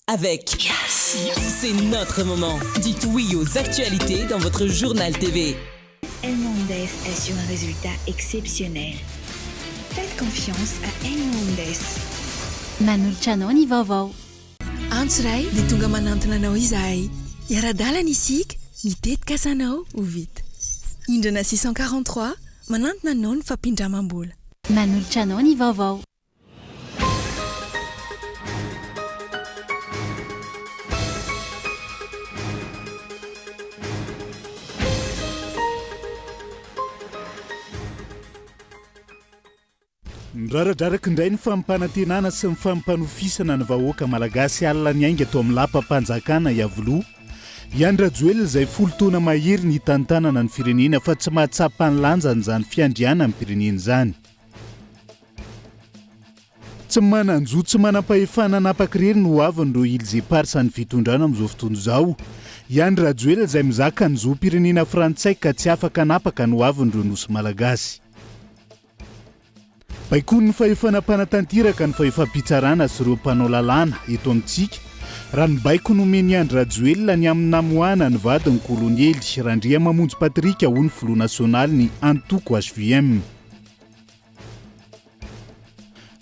avec. Yes. C'est notre moment. Dites oui aux actualités dans votre journal TV. El Mondes assure un résultat exceptionnel. Faites confiance à El Mondes. Manoltranao ny vaovao. Antsiray dia tonga manantona anao izahay. Iara-dalana isika, mitetika asanao ho vita. Indrana 643 manantona anao ny fampindramam-bola. Manoltranao ny vaovao. Ndraradraraka indray ny fampanantenana sy ny fampanofisana ny vahoaka malagasy alina ny ainga atao amin'ny lapa-panjakana Iavoloha. Iandra Joel izay 10 taona mahery ny tantanana ny firenena fa tsy mahatsapa ny lanjany izany fiandriana amin'ny firenena izany. Tsy mananjo tsy manam-pahefana napakireny no avin'ireo ilizepary sany fitondrana amin'izao fotoana izao. Iandra Joel izay mizaka ny zoam-pirenena frantsay ka tsy afaka napaka no avin'ireo nosy malagasy. Baikony ny fahefanam-panatanteraka ny fahefampitsarana sy ireo mpanao lalàna eto amintsika. Raha ny baiko nomeny Andra Joel ny amin'ny namoana ny vadiny koloniely Randria Mamonjy Patrika ho ny filoha nasionaly ny antoko HVM.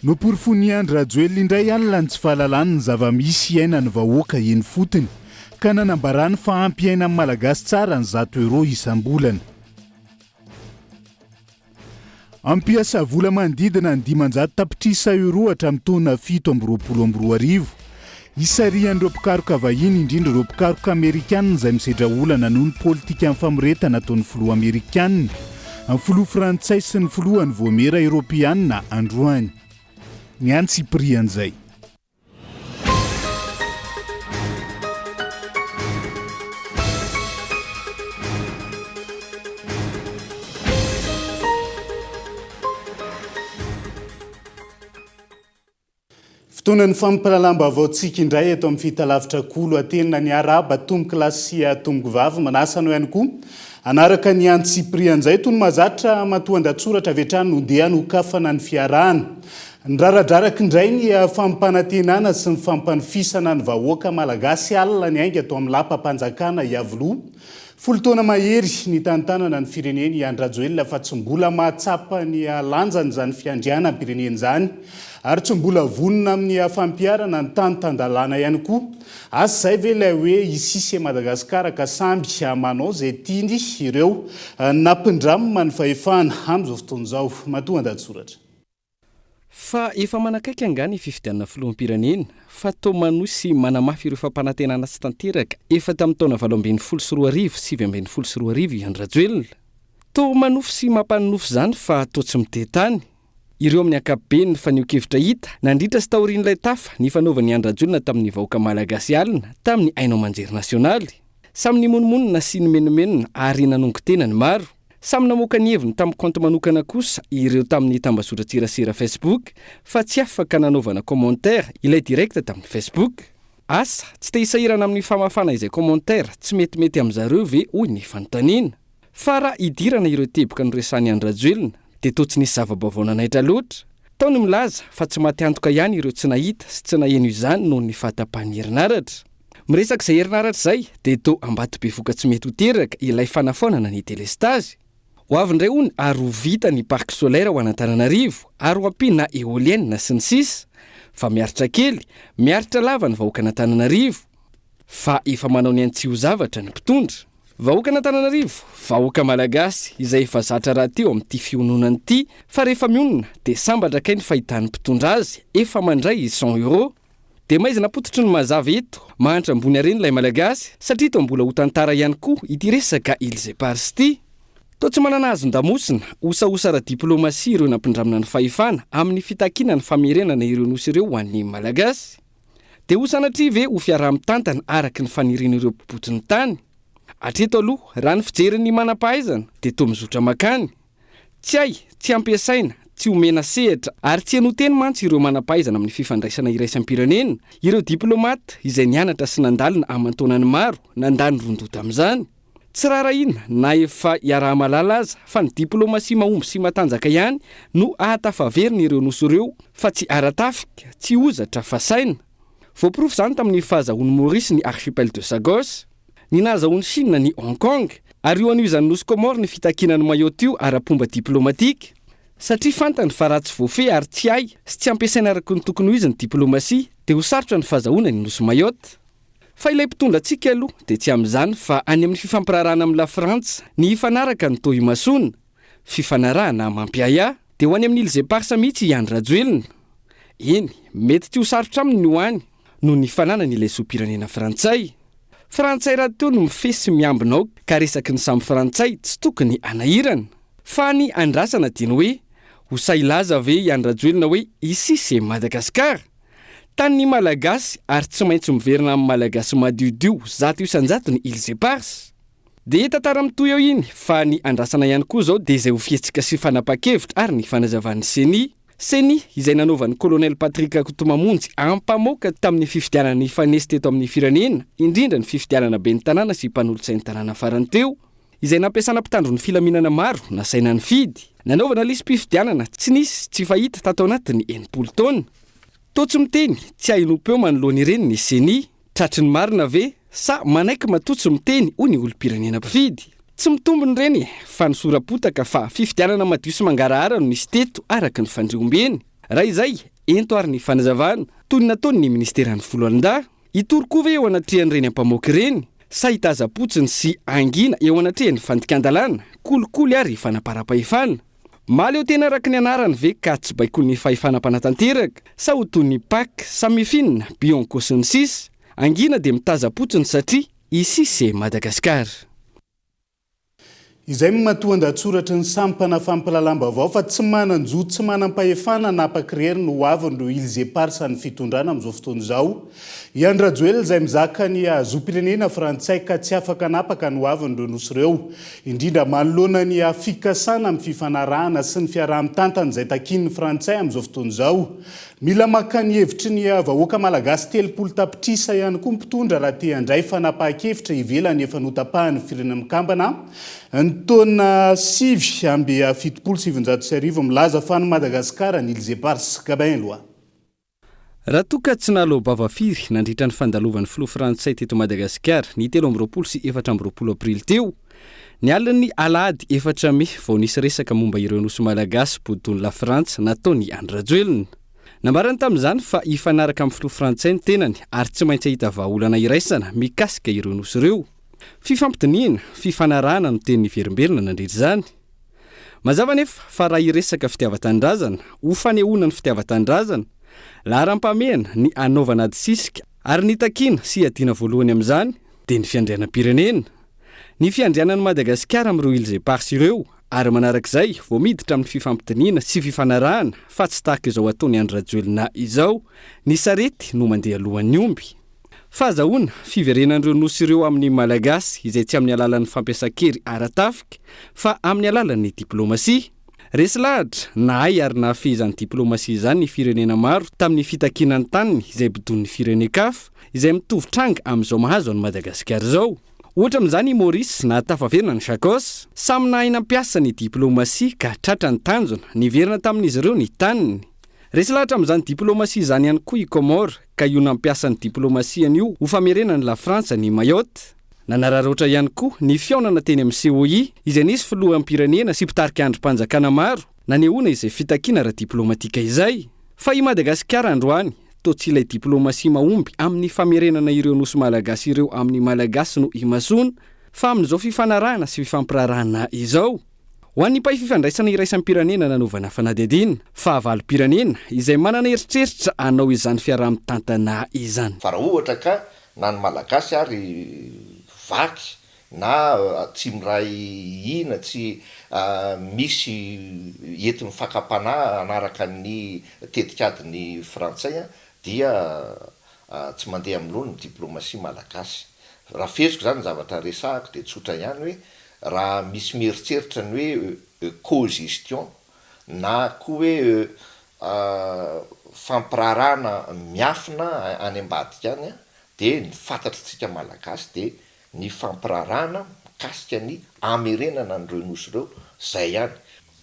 Noporifon'i Andra Joel indray alina ny tsy fahalalany ny zava-misy iaina ny vahoaka eny fotony ka nanambarany fa ampy aina amin'ny malagasy tsara ny €100 isam-bolana. Ampiasa vola manodidina ny €500 tapitrisa hatramin'ny taona 720. Isarian'ireo mpikaroka vahiny indrindra ireo mpikaroka Amerikanina izay misedra olana noho ny politika amin'ny famoretana ataon'ny filoha Amerikanina, ny filoha Frantsay sy ny filohan'ny voamera Eoropeanina androany. Ny antsiprian'izay. Fotoana ny fampilalamba vaotsika indray eto amin'ny fitalavitra kolo atenina ny araba tomboky lasy sy tomboky vavy manasa anao ihany koa. Anaraka ny antsiprian'izay toy ny mahazatra matoan-datsoratra avy hatrany nondeha nokafana ny fiarahana. Ndraradraraka indray ny fampanantenana sy ny fampanofisana ny vahoaka malagasy alina ny ainga atao amin'ny lapa-panjakana Iavoloha. 10 taona mahery ny tantanana ny fireneny Andra Joel fa tsy mbola mahatsapa ny lanjany izany fiandriana amin'ny fireneny izany ary tsy mbola vonona amin'ny fampiarana ny tany-tandalàna ihany koa. Asa izay ve ilay hoe isisy Madagasikara ka samby manao izay tiany ireo nampindramina ny fahefana amin'izao fotoana izao. Matoan-dahatsoratra. Fa efa manakaiky angany fifidianana filoham-pirenena fa tao manosy manamafy ireo fampanantenana sy tanteraka efa tamin'ny taona 2012 sy 2012 Andra Joel. Tao manofy sy mampanonofy izany fa tao tsy mitetany. Ireo amin'ny ankapobeny fa niokevitra hita nandritra sy taorian'ilay tafa ny fanaovan'ny Andra Joel tamin'ny vahoaka malagasy alina tamin'ny haino aman-jery nasionaly. Samy nimonmonina sy nimenomenina ary nanongo-tena ny maro. Samy namoaka ny heviny tamin'ny compte manokana kosa ireo tamin'ny tambazotra-tserasera Facebook fa tsy afaka nanaovana commentaire ilay direct tamin'ny Facebook. Asa tsy te hisahirana amin'ny famafana izay commentaire tsy metimety amin'izareo ve hoy ny fanontaniana. Fa raha idirana ireo teboka noresan'ny Andra Joel dia toa tsy nisy zava-baovao nanaitra loatra. Taony milaza fa tsy maty antoka ihany ireo tsy nahita sy tsy naheno izany noho ny fahatapahan'ny herinaratra. Miresaka izay herinaratra izay dia toa ambato be voka tsy mety ho teraka ilay fanafonana ny telestazy. Ho avy indray hony ary ho vita ny parc solaire ho an'Antananarivo ary ho ampiana éolienne sy ny sisa. Fa miaritra kely, miaritra lava ny vahoaka an'Antananarivo. Fa efa manao ny antsio zavatra ny mpitondra. Vahoaka an'Antananarivo, vahoaka malagasy izay efa zatra raha teo amin'ity fiononany ity fa rehefa mionona dia sambatra kay ny fahitany mpitondra azy efa mandray €100. Dia maizina pototry ny mazava eto, mahantra ambony hareny ilay malagasy satria tao mbola ho tantara ihany koa ity resaka ilizepary ity. Tao tsy manana azon-damosina, osaosa ara-diplomasia ireo nampindramina ny fahefana amin'ny fitakiana ny famerenana ireo nosy ireo ho an'ny malagasy. Dia ho sanatria ve ho fiaraha-mitantana araky ny fanirian'ireo mpibotiny tany. Hatreto aloha, raha ny fijeriny manam-pahaizana dia toa mizotra makany. Tsy ampiasaina, tsy omena sehatra ary tsy hanoteny mantsy ireo manam-pahaizana amin'ny fifandraisana iraisam-pirenena, ireo diplomata izay nianatra sy nandalina aman-taonany maro nandany rondota amin'izany. Tsy raha inona na efa iaraha-malala aza fa ny diplomasia mahomby sy matanjaka ihany no ahatafaveriny ireo nosy ireo fa tsy aratafika, tsy ozatra fa saina. voaporofo zany tamin'ny fahazahoan'ny Maurice ny archipel de Sagos, ny nahazahoan'ny Chine ny Hong Kong, ary io an'io izany nosy Comore ny fitakinany mayotte io ara-pomba diplomatika, satria fantany fa ratsy voafehy ary tsy hay sy tsy ampiasaina araka ny tokony ho izy ny diplomasia dia ho sarotra ny fahazahoana ny nosy Mayotte. Fa ilay mpitondra antsika aloha dia tsy amin'izany fa any amin'ny fifampirarahana amin'ny la Frantsa ny hifanaraka ny tohy masona, fifanarahana mampiaya, dia ho any amin'ny Îles Éparses mihitsy Iany Rajoelina. Eny, mety tsy ho sarotra aminy ho any noho ny fananany ilay sopirenena Frantsay. Frantsay raha teo no mifesy miambinao ka resaky ny samy Frantsay tsy tokony anahirana. Fa ny andrasana diany hoe ho sailaza ve Iany Rajoelina hoe ici c'est Madagascar. Tany malagasy ary tsy maintsy miverina amin'ny malagasy madiodio zato isan-jato ny Îles Éparses. Dia tantara mitoy eo iny fa ny andrasana ihany koa zao dia izay ho fihetsika sy fanapa-kevitra ary ny fanazavan'ny CENI izay nanaovan'ny colonel Patrick Kotomamonjy ampamoaka tamin'ny fifidianana ny fanesy teto amin'ny firenena, indrindra ny fifidianana ben'ny tanàna sy mpanolotsain'ny tanàna farany teo, izay nampiasana mpitandro ny filaminana maro nasaina ny fidy, nanaovana lisam-pifidianana tsy nisy tsy fahita tato anatin'ny 80 taona. Totsy miteny tsy hainompeo manoloana ireny ny CENI, tratry ny marina ve sa manaiky matotsy miteny ho ny olom-pirenena mpifidy. Tsy mitombony ireny fa nisorapotaka fa fifidianana madio sy mangarahara no nisy teto araka ny fandriombeny. Raha izay ento ary ny fanazavana toy ny nataony ny ministeran'ny voalohan-dahy. Itory koa ve eo anatrehan'ireny ampamoaka ireny sa hitaza-potsiny sy angina eo anatrehan'ny fandikan-dalàna, kolikoly ary fanapara-pahefana. Maly eo tena araka ny anarany ve ka tsy baiko ny fahefana-panatanteraka sa ho toy ny Pâques, Samifinina, Bionco sy ny sisa. Angina dia mitaza-potsiny satria ici c'est Madagascar. Izay matoan-datsoratra ny samy mpanafampilalamba-bao fa tsy manan-jo tsy manam-pahefana napakireriny ho avindro Îles Éparses ny fitondrana amin'izao fotoana izao. Iany Rajoelina izay mizaka ny zopirenena Frantsay ka tsy afaka napaka ny ho avindro nosy ireo, indrindra manoloana ny fikasana amin'ny fifanarahana sy ny fiaraha-mitantana izay takin'ny Frantsay amin'izao fotoana izao. Mila maka ny hevitry ny vahoaka malagasy 30 tapitrisa ihany koa mpitondra raha te handray fanapahan-kevitra ivelany efa notapahan'ny firenena mikambana. Ny taona 7 milaza fa ny Madagasikara ny Îles Éparses kabain loa. Raha toa ka tsy nahaloha bavafiry nandritra ny fandalovan'ny filoha Frantsay teto Madagasikara ny 13 sy 14 aprily teo, ny alin'ny alahady 4 May vao nisy resaka momba ireo nosy malagasy bodon'ny la Frantsa nataony Iany Rajoelina. Nambarany tamin'izany fa hifanaraka amin'ny filoha Frantsay ny tenany ary tsy maintsy ahita vahaolana iraisana mikasika ireo nosy ireo. Fifampidiniana, fifanarahana no teny niverimberina nandritra izany. Mazava nefa fa raha iresaka fitiavan-tanindrazana, ho fanehoana ny fitiavan-tanindrazana, laharam-pamehana ny anaovana ady sisika ary ny takiana sy adiana voalohany amin'izany dia ny fiandrianam-pirenena. Ny fiandrianan'ny Madagasikara amin'ireo Îles Éparses ireo ary manarak'izay vao miditra amin'ny fifampidiniana sy fifanarahana fa tsy tahaka izao ataony Iany Rajoelina izao, ny sarety no mandeha alohan'ny omby. Fahazahoana fiverenan'ireo nosy ireo amin'ny malagasy izay tsy amin'ny alalan'ny fampiasa-kery ara-tafika fa amin'ny alalan'ny diplomasia. Resy lahatra nahay ary nahafehy izany diplomasia izany ny firenena maro tamin'ny fitakinany taniny izay bodon'ny firenen-kafa izay mitovy-tranga amin'izao mahazo an'i Madagasikara izao. Ohatra amin'izany i Maurice na tafaverina ny Sagos, samy nahay nampiasa ny diplomasia ka tratra ny tanjona, niverina tamin'izy ireo ny taniny. Resy lahatra amin'izany diplomasia izany ihany koa i Comore ka io nampiasa ny diplomasiany io ho famerenany la Frantsa ny Mayotte. Nanararoatra ihany koa ny fiaonana teny amin'ny COI izay nisy filoham-pirenena sy mpitarika androm-panjakana maro nanehoana izay fitakiana ara-diplomatika izay. Fa i Madagasikara androany toa tsy ilay diplomasia mahomby amin'ny famerenana ireo nosy malagasy ireo amin'ny malagasy no imasona fa amin'izao fifanarahana sy fifampirarahana izao. Ho an'ny mpahay fifandraisana iraisampirenena nanaovana fanadihadiana fa avalim-pirenena izay manana eritreritra anao izany fiaraha-mitantana izany. Fa raha ohatra ka na ny malagasy ary vaky na tsy miray ina tsy misy entin'ny fakapana anaraka ny tetikadiny Frantsay dia tsy mandeha amin'olo ny diplomasia malagasy. Raha feziko zany zavatra resahako dia tsotra ihany hoe raha misy mieritreritra ny hoe cogestion na koa hoe fampirarahana miafina any ambadika any dia ny fantatritsika malagasy dia ny fampirarahana mikasika ny amerenana an'ireo nosy ireo zay ihany.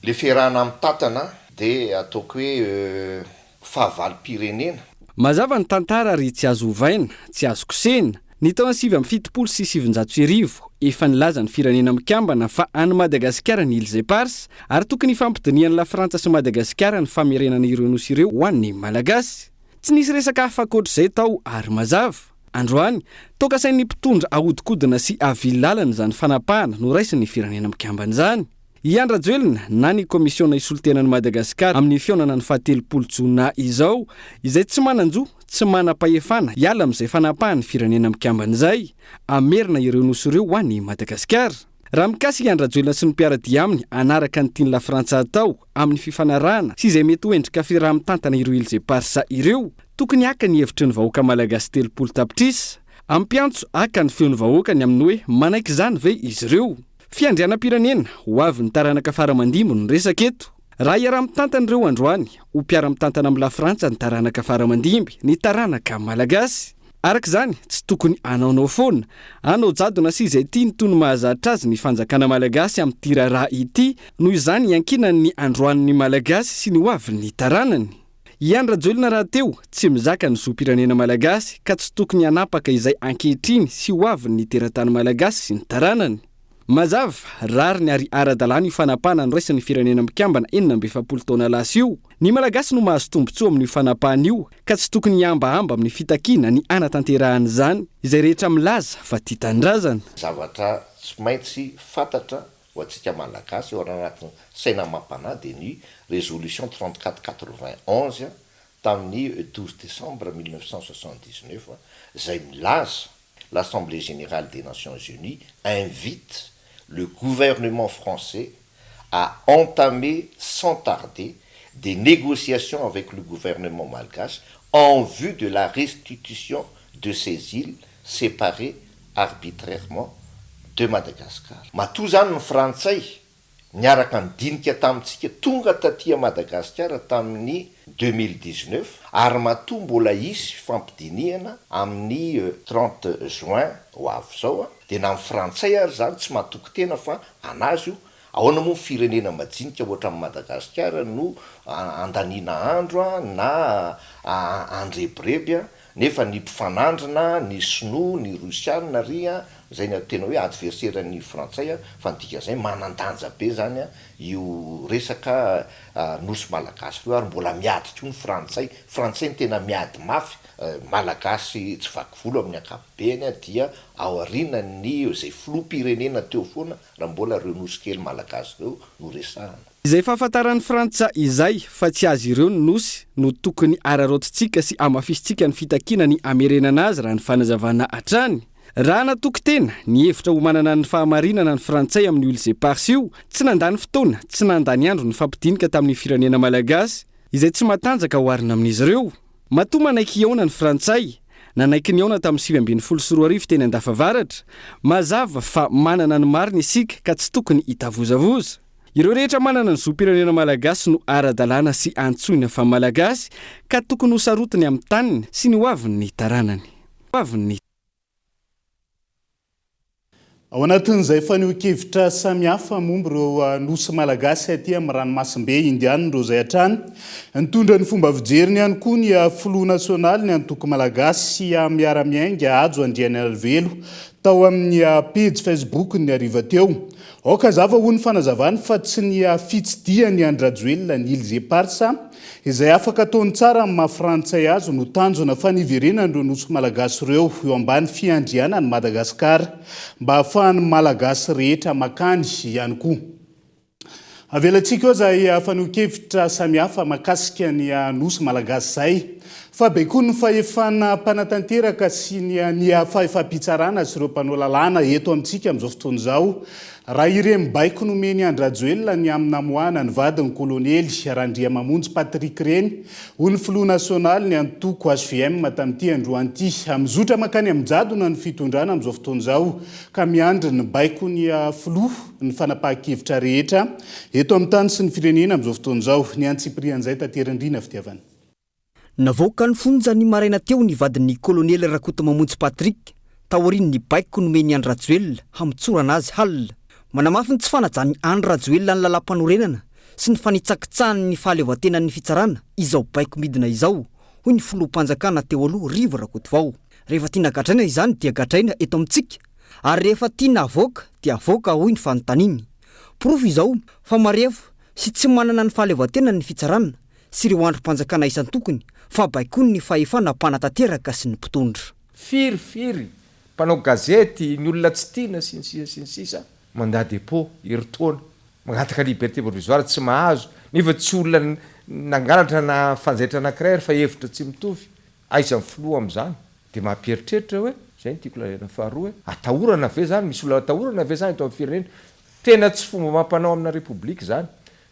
Le fiarahana amin'ny tantana dia ataoko hoe fahavalo-pirenena. mazava ny tantara ary tsy azo ovaina, tsy azo kosena. Ny taona 770 efa nilaza ny firenena mikambana fa any Madagasikara ny Îles Éparses ary tokony fampidinian'ny la Frantsa sy Madagasikara ny famerenana ireo nosy ireo ho an'ny Malagasy. Tsy nisy resaka hafa ankoatr'izay tao ary mazava. Androany, toka sain'ny mpitondra ahodikodina sy avilalana izany fanapahana no raisiny firenena mikambana izany. Ian Rajoelina na ny komisiona isoltenan'ny Madagasikara amin'ny fionana ny 17 Jona izao, izay tsy mananjo, tsy manam-pahefana hiala amin'izay fanapahany firenena mikambana izay, amerina ireo nosy ireo ho an'ny Madagasikara. Raha mikasika Ian Rajoelina sy ny mpiaradia aminy anaraka ny tiany la Frantsa atao amin'ny fifanarahana sy izay mety hoendrika fiaraha-mitantana ireo Îles Éparses ireo, tokony haka ny hevitry ny vahoaka malagasy 3 tapitrisa. Ampiantso haka ny feon'ny vahoaka ny amin'ny hoe manaiky izany ve izy ireo. Fiandrianam-pirenena ho avy ny taranaka faramandimbo ny resaka eto. Raha iara-mitantana ireo androany, ho mpiara-mitantana amin'ny la Frantsa ny taranaka faramandimby, ny taranaka malagasy. Araka izany, tsy tokony anaonao foana, anao jadona sy izay tia ny toy ny mahazatra azy ny fanjakana malagasy amin'ny tiraraha ity, noho izany iankinany androan'ny malagasy sy ny hoavin'ny taranany. Ian Rajoelina raha teo, tsy mizaka ny zoam-pirenena malagasy ka tsy tokony hanapaka izay ankehitriny sy hoavin'ny teratany malagasy sy ny taranany. Mazava, rariny ary ara-dalàna io fanapahana ny raisin'ny firenena mikambana 47 taona lasa io. Ny malagasy no mahazo tombotsoa amin'ny fanapahana io ka tsy tokony hiambahamba amin'ny fitakiana ny anatanterahana izany, izay rehetra milaza fa tia tandrazana. Zavatra tsy maintsy fantatra ho antsika malagasy eo anatin'ny saina mampanahy dia ny résolution 3491 tamin'ny 12 décembre 1979 izay milaza l'Assemblée générale des Nations Unies invite le gouvernement français à entamer sans tarder des négociations avec le gouvernement malgache en vue de la restitution de ces îles séparées arbitrairement de Madagascar. Matoa zany ny Frantsay niaraka nidinika tamintsika tonga taty Madagasikara tamin'ny 2019 ary matoa mbola isy fampidiniana amin'ny 30 juin ho avy zao dia na ny Frantsay ary zany tsy mahatoky tena fa anazy io ahoana moa firenena majinika ohatra amin'ny Madagasikara no andaniana andro na andrebirebya nefa ny mpifanandrina ny sinoa ny rosianina ry zay ny tena hoe adversaire ny Frantsay fa ndika zay manandanja be zany io resaka nosy malagasy io ary mbola miady koa ny Frantsay ny tena miady mafy malagasy tsy vaky volo amin'ny ankapobeny dia ao arinany zay filoham-pirenena teo foana raha mbola ireo nosy kely malagasy reo no resahana. Izay fahafantaran'ny Frantsa izay fa tsy azy ireo ny nosy no tokony ararotintsika sy amafisitsika ny fitakiana ny amerenana azy raha ny fanazavana hatrany. Raha natoky tena ny hevitra ho manana ny fahamarinana ny Frantsay amin'ny Îles Éparses io, tsy nandany fotoana, tsy nandany andro ny fampidinika tamin'ny firenena malagasy izay tsy matanjaka ho arina amin'izy ireo. Matoa manaiky iaona ny Frantsay, nanaiky ny aona tamin'ny 7 teny andafavaratra, mazava fa manana ny marina isika ka tsy tokony hitavozavoza. Ireo rehetra manana ny zoam-pirenena malagasy no ara-dalàna sy antsoina fa malagasy ka tokony ho sarotiny amin'ny taniny sy ny hoavin'ny taranany. Ao anatin'izay fanio-kevitra samihafa momba ireo nosy malagasy aty amin'ny ranomasimbe indiana ireo izay hatrany. Nitondra ny fomba fijeriny ihany koa ny filoha nasionaly ny antoky malagasy miara-miainga ajo andriany alvelo tao amin'ny page Facebook ny ariva teo. Oka zava ho ny fanazavany fa tsy ny fitsidiany Ian Rajoelina ny Îles Éparses izay afaka ataony tsara amin'ny maha-Frantsay azy no tanjona faniverenana ireo nosy malagasy ireo eo ambany fiandriana ny Madagasikara mba hahafahan'ny malagasy rehetra makany ihany koa. Avelantsika eo izay fanio-kevitra samihafa mahakasika ny nosy malagasy zay. Fa be koa ny fahefana mpanatanteraka sy ny fahefa-pitsarana sy ireo mpanao lalàna eto amintsika amin'izao fotoana izao. Raha ireny baiko nomeny Ian Rajoelina ny amin'ny namoana ny vadiny kolonely Randriamamonjy Patrick reny ho ny filoha nasionaly ny antoko HVM tamin'ity androany ity. Mizotra makany amin'ny jadona ny fitondrana amin'izao fotoana izao ka miandry ny baiko ny filoha ny fanapahan-kevitra rehetra eto amin'ny tany sy ny firenena amin'izao fotoana izao. Ny antsiprian'izay taterindrina fitiavana. Navoaka ny fonja ny maraina teo ny vadin'ny kolonely Rakotomamonjy Patrick taorian'ny baiko nomeny Ian Rajoelina hamitsorana azy halina. Manamafy ny tsy fanajany Ian Rajoelina ny lalam-panorenana sy ny fanitsakitsahany ny fahaleovatenan'ny fitsarana izao baiko midina izao hoy ny filohampanjakana teo aloha rivo Rakotovao. Rehefa tiana gadraina izany dia gadraina eto amintsika, ary rehefa tiana avoaka dia avoaka hoy ny fanontaniany. Porofo izao fa marefo sy tsy manana ny fahaleovan-tena ny fitsarana sy ireo androm-panjakana isan-tokony, fa baikony ny fahefana mpanatanteraka sy ny mpitondra. Firy mpanao gazety, ny olona tsy tiana sy ny sisa mandady dépôt heritaona magnataka liberté provisoire tsy mahazo, nefa tsy olona nangalatra na fanjaitra anankiray fa hevitra tsy mitovy aiza filoha am'izany de mampieritreritra hoe zay ny tiako lalena faharoa hoe atahorana ve zany, misy olona atahorana ve zany eto amin'ny firenena. Tena tsy fomba mampanao amina republique zany,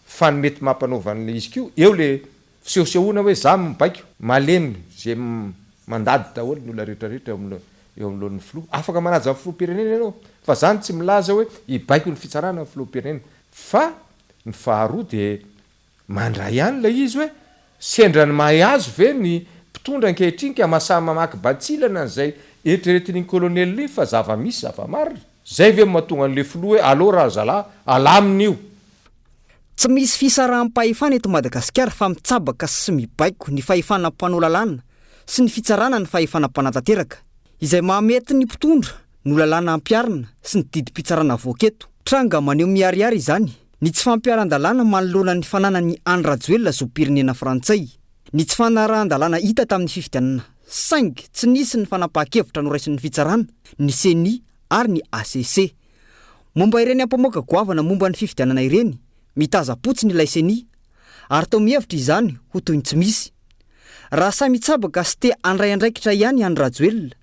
fa ny mety mampanaovan'le izy kio eo le fisehosehoana hoe za mibaiko malemy zay mandady daholo ny olona rehetrarehetra eo amin'lohan'ny filoha. Afaka manaja ny filoham-pirenena ianao, fa zany tsy milaza hoe hibaiko ny fitsarana ny filoham-pirenena. Fa ny faharoa de mandray ihany la izy hoe sendra ny mahay azo ve ny mpitondra ankehitriny ka masamy mamaky batsilana n'izay eritreretin'iny kolonely fa zava-misy zava-marina. Zay ve mahatonga an'le filoha hoe allo raha zalahy alamin'io. Tsy misy fisaraham-pahefana eto Madagasikara fa mitsabaka sy mibaiko ny fahefana mpanao lalàna sy ny fitsarana ny fahefana mpanatanteraka izay mahamety ny mpitondra no lalàna ampiarina sy ny didim-pitsarana voaketo. Tranga maneho miariary izany ny tsy fampiaran-dalàna manoloana ny fananany Andry Rajoelina zoam-pirenena frantsay, ny tsy fanarahan-dalàna hita tamin'ny fifidianana saingy tsy nisy ny fanapahan-kevitra noraisin'ny fitsarana, ny CENI ary ny ACC. Momba ireny ampamoaka goavana momba ny fifidianana ireny, mitaza-potsiny ilay CENI ary tao mihevitra izany ho toy ny tsy misy. Raha samy mitsabaka sy te andray andraikitra ihany Andry Rajoelina,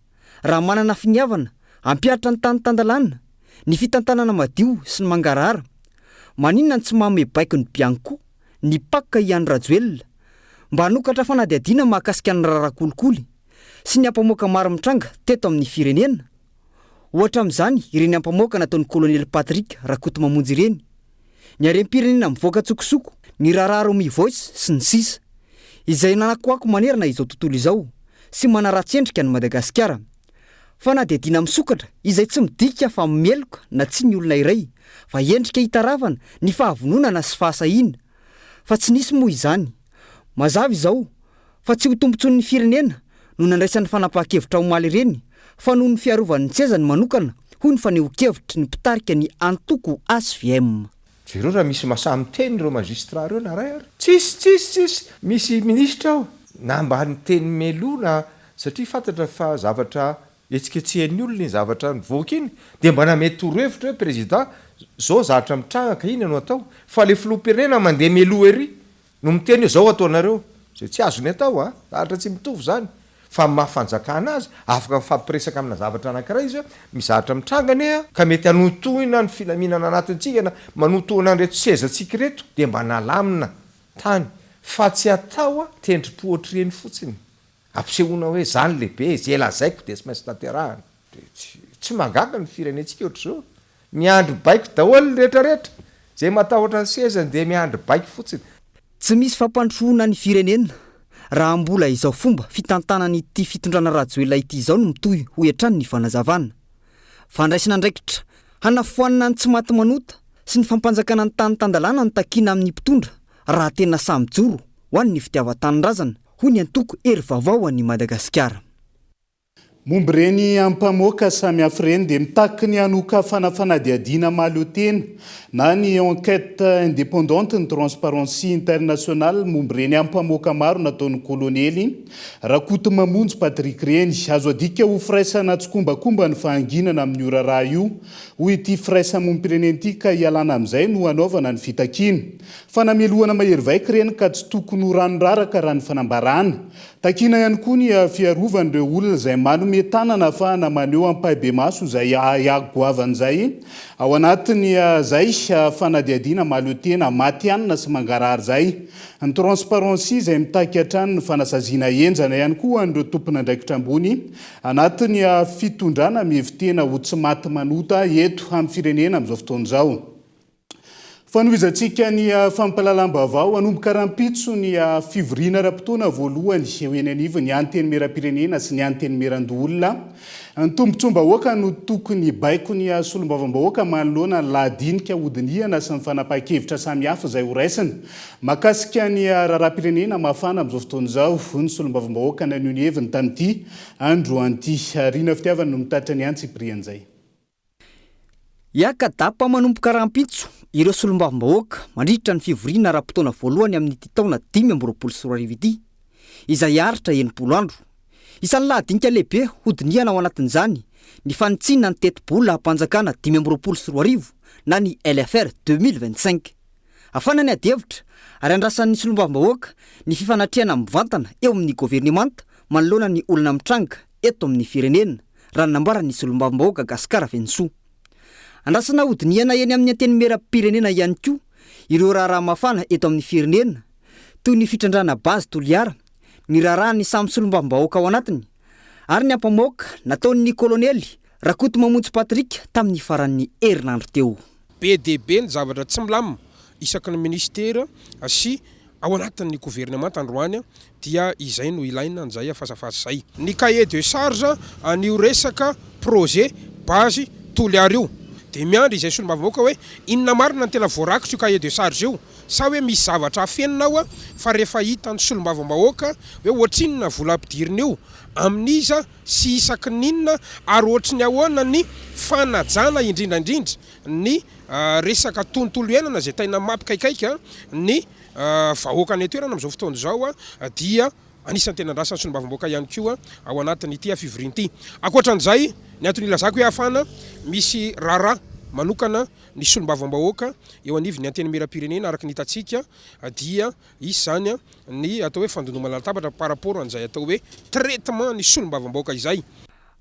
raha manana finiavana ampiaritra ny tany tan-dalàna, ny fitantanana madio sy ny mangarahara, maninona ny tsy manome baiko ny bianco ny pakka i Andry Rajoelina mba hanokatra fanadihadiana mahakasika ny rarakolikoly sy ny ampamoaka maro mitranga teto amin'ny firenena. Ohatra amin'izany ireny ampamoaka nataon'ny kolonely Patrick Rakotomamonjy ireny, ny harem-pirenena mivoaka tsokosoko, ny raharaha Romy Voice sy ny sisa, izay nanakoako manerana izao tontolo izao sy manaratsendrika ny Madagasikara. Fanadihadiana misokatra izay tsy midika fa meloka na tsy ny olona iray, fa endrika hitaravana ny fahavononana sy fahasahiana. Fa tsy nisy moa izany. Mazava izao fa tsy ho tompontsony ny firenena no nandraisan'ny fanapahan-kevitra omaly ireny, fa noho ny fiarovan'ny tsezany manokana hoy ny faneho-kevitry ny mpitarika ny antoko ASVM. Jereo raha misy masamy teny reo magistrat reo na ray ary tsisy misy ministra ao na mba ny teny melona satria fantatra fa zavatra etsiketsehan'ny olona ny zavatra nivoaka iny de mba namety torohevitra hoe président zao zavatra mitranga ka ina no atao, fa le filoham-pirenena mandeha meloa ery no miteny hoe zao ataonareo zay tsy azony atao zavatra tsy mitovy zany. Fa mahafanjakana azy afaka mifampiresaka amina zavatra anankiray izy mizahatra mitrangany ka mety anotohina ny filaminana anatintsika na manotohina nreto sezatsika reto de mba nalamina tany, fa tsy atao tendrim-po ohatreny fotsiny ampisehoana hoe zany lehibe zay lazaiko de tsy maintsy tanterahana. Tsy magaka ny firenentsika ohatr'izao, miandry baiko daholo rehetrarehetra zay matahotra ny sezany de miandry baiko fotsiny. Tsy misy fampandrosoana ny firenena raha mbola izao fomba fitantanany ity fitondrana Rajoelina ity izao no mitohy ho etrany ny fanazavana. Fandraisana andraikitra hanafoanana ny tsy maty manota sy ny fampanjakana ny tany tan-dalàna ny takina amin'ny mpitondra raha tena samy joro ho an'ny fitiavan-tanindrazana hoy ny antoko hery vaovao an'i Madagasikara. Momby reny ampamoaka samy hafa ireny dia mitaky ny hanoka fanafanadihadiana mahaleo tena na ny enquête indépendante ny Transparency International momby reny ampamoaka maro nataon'ny kolonely Rakotomamonjy Patrick reny. Azo adika ho firaisana tsokombakomba ny fahanginana amin'ny oraraha io hoy ity firaisa mompireneny ity ka hialana amin'izay no hanaovana ny fitakina. Fa namelohana mahery vaika reny ka tsy tokony ho ranoraraka raha ny fanambarana. Takina ihany koa ny fiarovan'ireo olona izay manome tanana fa namaneho ampahibe maso izay agoavan'izay ao anatiny zay fanadihadiana mahaleo tena maty anina sy mangarahary zay. Ny Transparency izay mitaky hatrany ny fanasaziana enjana ihany koa an'ireo tompon'andraikitra ambony anatiny fitondrana mihevitena ho tsy maty manota eto amin'ny firenena amin'izao fotoana izao. Fanovizantsika ny fampalalam-baovao anomboka rahampitso ny fivoriana ra-potoana voalohany eo eny anivo ny anteny meram-pirenena sy ny anteny meran-doolona. Ny tombontsom-bahoaka no tokony baiko ny solombavam-bahoaka manoloana ny lahadinika hodiniana sy ny fanapahan-kevitra samihafa izay ho raisina. Makasika ny raharam-pirenena mafana amin'izao fotoana izao ny solombavam-bahoaka na ny heviny tanity andro anty riana fitiavana no mitatra ny antsy prian'izay. Iakadapa manomboka rahampitso ireo solombavam-bahoaka mandritra ny fivoriana ra-potoana voalohany amin'ity taona 2024 ity izay aritra 80 andro. Isan'ny lahadinika lehibe hodiniana ao anatin'izany ny fanitsinina ny teti-bola hampanjakana 2024 na ny LFR 2025. Afana ny adievitra ary andrasan'ny solombavam-bahoaka ny fifanatriana mivantana eo amin'ny governemanta manoloana ny olona mitranga eto amin'ny firenena raha nambarany solombavam-bahoaka Gaskara Venso. Andrasana hodiniana eny amin'ny anteny meram-pirenena ihany koa ireo raharaha mafana eto amin'ny firenena toy ny fitrandrana bazy toliara, ny raharaha ny samy solombavam-bahoaka ao anatiny ary ny ampamoaka nataon'ny kolonely Rakoto Mamonjy Patrika tamin'ny faran'ny herinandro teo. BDB ny zavatra tsy milamina isaky ny ministera sy ao anatin'ny gouvernement androany dia izay no ilaina an'izay afasafasa zay. Ny cahier de charge an'io resaka projet base toliara io dia miandry izay solombavam-bahoaka hoe inona marina ny tena voarakitra io cahier de charge io sa hoe misy zavatra afenina ao fa rehefa hita ny solombavam-bahoaka hoe ohatrinona vola ampidirina io amin'iza sy isaky ninona ary ohatriny ahoana ny fanajana indrindrandrindra ny resaka tontolo iainana izay tena mampikaikaika ny vahoaka ny toerana amin'izao fotoana izao dia anisan'ny tena andrasan'ny solombavam-bahoaka ihany koa ao anatin'ity fivoriana ity. Ankoatran'izay ny antony ilazako hoe afana misy raharaha manokana ny solombavam-bahoaka eo anivon'ny anteny meram-pirenena araka ny hitatsika dia isy zany ny atao hoe fandondomana latabatra par rapport an'izay atao hoe traitement ny solombavam-bahoaka izay.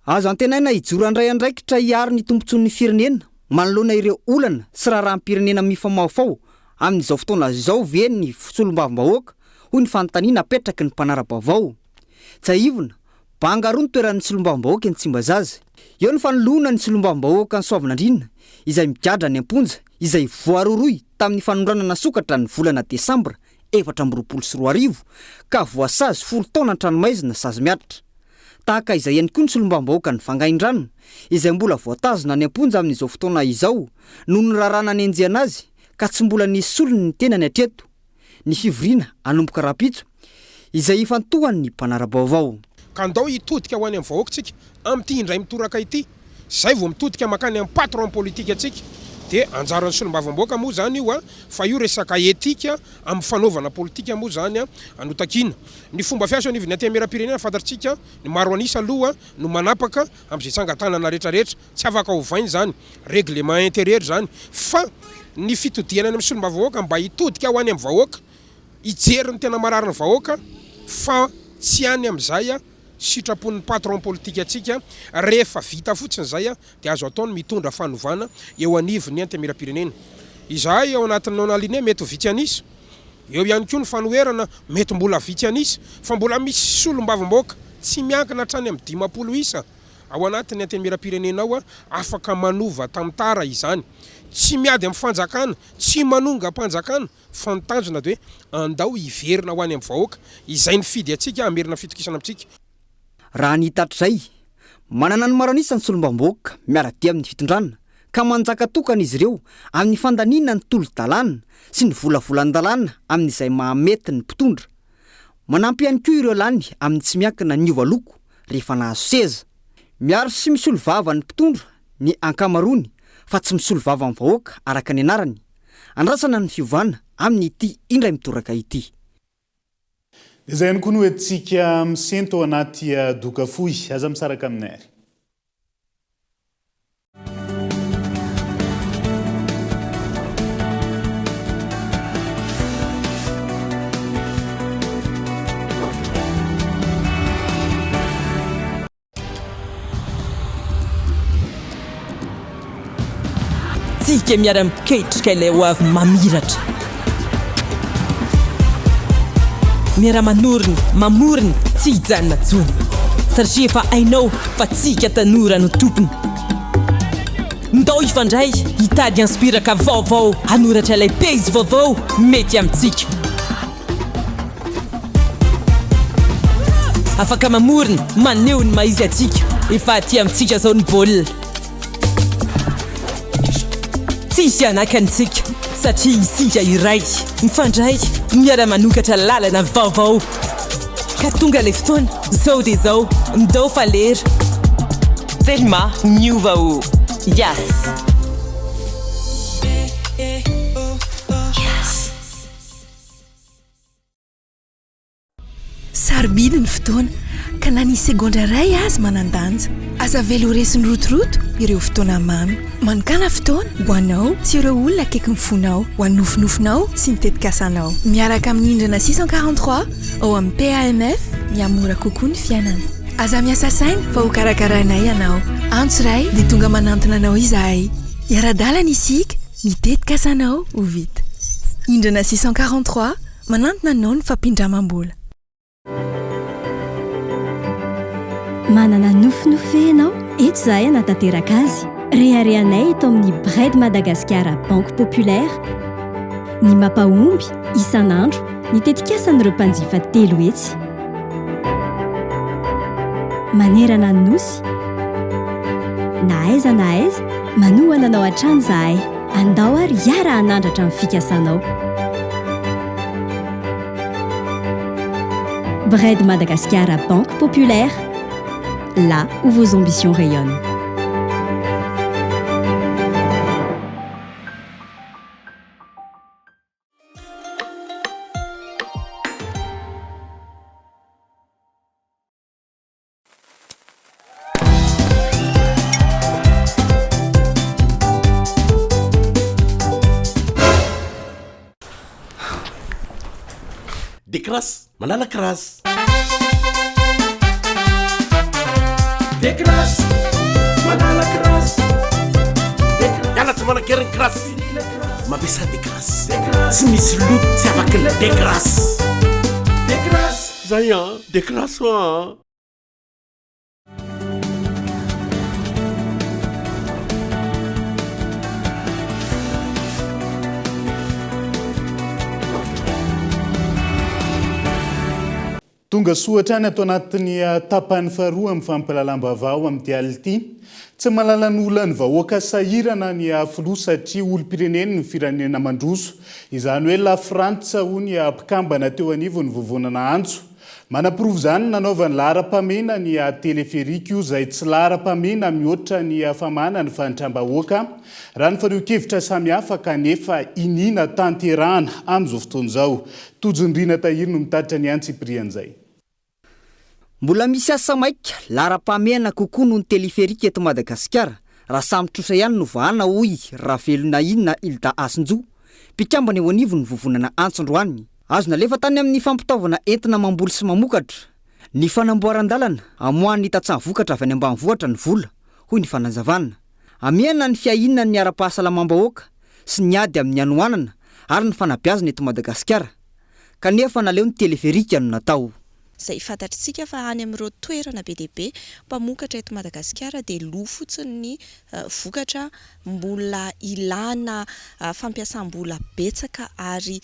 Azo antenaina hijoro andray andraikitra hiaro ny tompontson'ny firenena manoloana ireo olana sy raharaha-pirenena mifamaofao amin'izao fotoana izao ve ny solombavam-bahoaka hoy ny fanontaniana apetraky ny mpanara-baovao. Tsy aivona banga roa ny toeran'ny solombavam-bahoaka ny Tsimbazaza. Eo ny fanoloana ny solombavam-bahoaka ny Soavinandriana izay migadra ny amponja izay voaroroy tamin'ny fanondranana sokatra ny volana Desambra 2024 ka voasazy 10 taona ny tranomaizina sazy miatra. Tahaka izay ihany koa ny solombavam-bahoaka ny Vangaindrano izay mbola voatazona ny amponja amin'izao fotoana izao noho ny rarana ny enjehana azy ka tsy mbola nisy solony ny tenany hatreto. Ny fivoriana anomboka rapitso izay ifantohan'ny mpanara-baovao. Ka andao hitodika ho any amin'ny vahoakantsika amin'ity indray mitoraka ity zay vao mitodika makany amin'ny patron politika atsika dia anjaran'ny solombavam-bahoaka moa zany io fa io resaka etika amin'ny fanaovana politika moa zany anotakina. Ny fomba fiasa anivon'ny anteny meram-pirenena fantatsika ny maro anisa aloha no manapaka amin'izay tsangatanana rehetrarehetra tsy afaka hovainy zany règlement intérieur zany fa ny fitodiana amin'ny solombavam-bahoaka mba hitodika ho any amin'ny vahoaka hijery ny tena marariny vahoaka fa tsy any amin'izay sitrapon'ny patron politika atsika rehefa vita fotsiny zay dia azo ataony mitondra fanovana eo anivon'ny anteny meram-pirenena. Izahay ao anatin'ny nonaliné mety vitsy anisa eo ihany koa ny fanoherana mety mbola vitsy anisa fa mbola misy solombavam-bahoaka tsy miankina hatrany amin'ny 10 isa ao anatin'ny anteny meram-pirenena ao afaka manova tamtara izany. Tsy miady amin'ny fanjakana, tsy manonga mpanjakana, fantanjona dia hoe andao hiverina ho any amin'ny vahoaka izay ny fidy atsika amerina fitokisana amintsika. Raha ny hitatrizay manana ny maro anisa ny solombavam-bahoaka miaradia amin'ny fitondrana ka manjaka tokana izy ireo amin'ny fandaniana ny tolo-dalàna sy ny volavolan-dalàna amin'izay mahamety ny mpitondra. Manampy ihany koa ireo lany amin'ny tsy miankina ny ovaloko rehefa nahazo seza. Miaro sy misolo vava ny mpitondra ny ankamarony fa tsy misolo vava amin'ny vahoaka araka ny anarany. Andrasana ny fiovana amin'ny ity indray mitoraka ity. Izay ihany koa no entsika misento ao anaty doka fohy aza misaraka aminay ary. Tsika miara-miketrika ilay ho avy mamiratra. Miara-manoriny, mamoriny, tsy hijanona tsony. Satria efa hainao fa tsika tanora no tompony. ndao ifandray hitady inspiraka vaovao anoratra ilay peizy vaovao mety amintsika afaka mamorona maneho ny maizy atsika efa aty amintsika zao ny baolina tsisy anakantsika satria isika iray mifandray miara-manokatra lalana vaovao ka tonga le fotoana zao dia zao ndao falera Thelma Niuvao Yes sarobidy ny fotoana ka na ny segondra ray azy manandanja aza velo resiny rotoroto ireo fotoana mamy manokana fotoana ho anao sy ireo olona akaiky ny fonao ho an'nofinofinao sy ny tetikasanao miaraka amin'ny indrana 643 ao amin'ny PAMF miamora kokoa ny fiainana aza miasa saina fa ho karakaranay ianao antso ray dia tonga manantona anao izahay iara-dalana isika mitetika sanao ho vita indrana 643 manantona anao ny fampindramam-bola manana nofinofenao eto zahay anatanteraka azy reharehanay eto amin'ny Bred Madagascar Banque Populaire ny mampahomby isan'andro ny tetikasan'ireo mpanjifa telo etsy manerana ny nosy na aiza manohana anao hatrany zahay andao ary hiara hanandratra amin'ny fikasanao Bred Madagascar Banque Populaire là où vos ambitions rayonnent. Décrasse, manala crasse. Décrasse, manala crasse. Yala tsy manakery ny crasse. Mampiasa décrasse. Tsy misy loto tsy afaka ny décrasse. Décrasse. Zay décrasse tonga soatra ny atao anatin'ny tapany faharoa amin'ny fampalalam-bavao amin'ity alina ity tsy malala ny olany vahoaka sahirana ny filoha satria olom-pireneny ny firenena mandroso izany hoe la Frantsa hoy ny mpikambana teo anivony vovonana antso manampirovo zany nanaovany lahara-pamena ny teleferika io izay tsy lahara-pamena mihoatra ny famana ny fanitram-bahoaka raha ny faneho-kevitra samihafa kanefa inina tanterahana amin'izao fotoana izao tojondrina tahiry no mitatitra ny antsiprian'izay mbola misy asa maika lahara-pamena kokoa noho ny teleferika eto Madagasikara raha samytrosa ihany no vahana hoy raha velona inona Hilda Asinjo mpikambana eo anivony vovonana Antsondroany azona lefa tany amin'ny fampitaovana entina mamboly sy mamokatra ny fanamboaran-dalana amoahany hitatsaha vokatra avy any ambanivohitra ny vola hoy ny fanazavana amiana ny fiahinana ny ara-pahasalamam-bahoaka sy ny ady amin'ny anoanana ary ny fanabeazana eto Madagasikara kanefa naleo ny teleferika no natao zay fantatritsika fa any amin'ireo toerana be deaibe mpamokatra eto Madagasikara dia lo fotsiny ny vokatra mbola ilana fampiasam-bola betsaka ary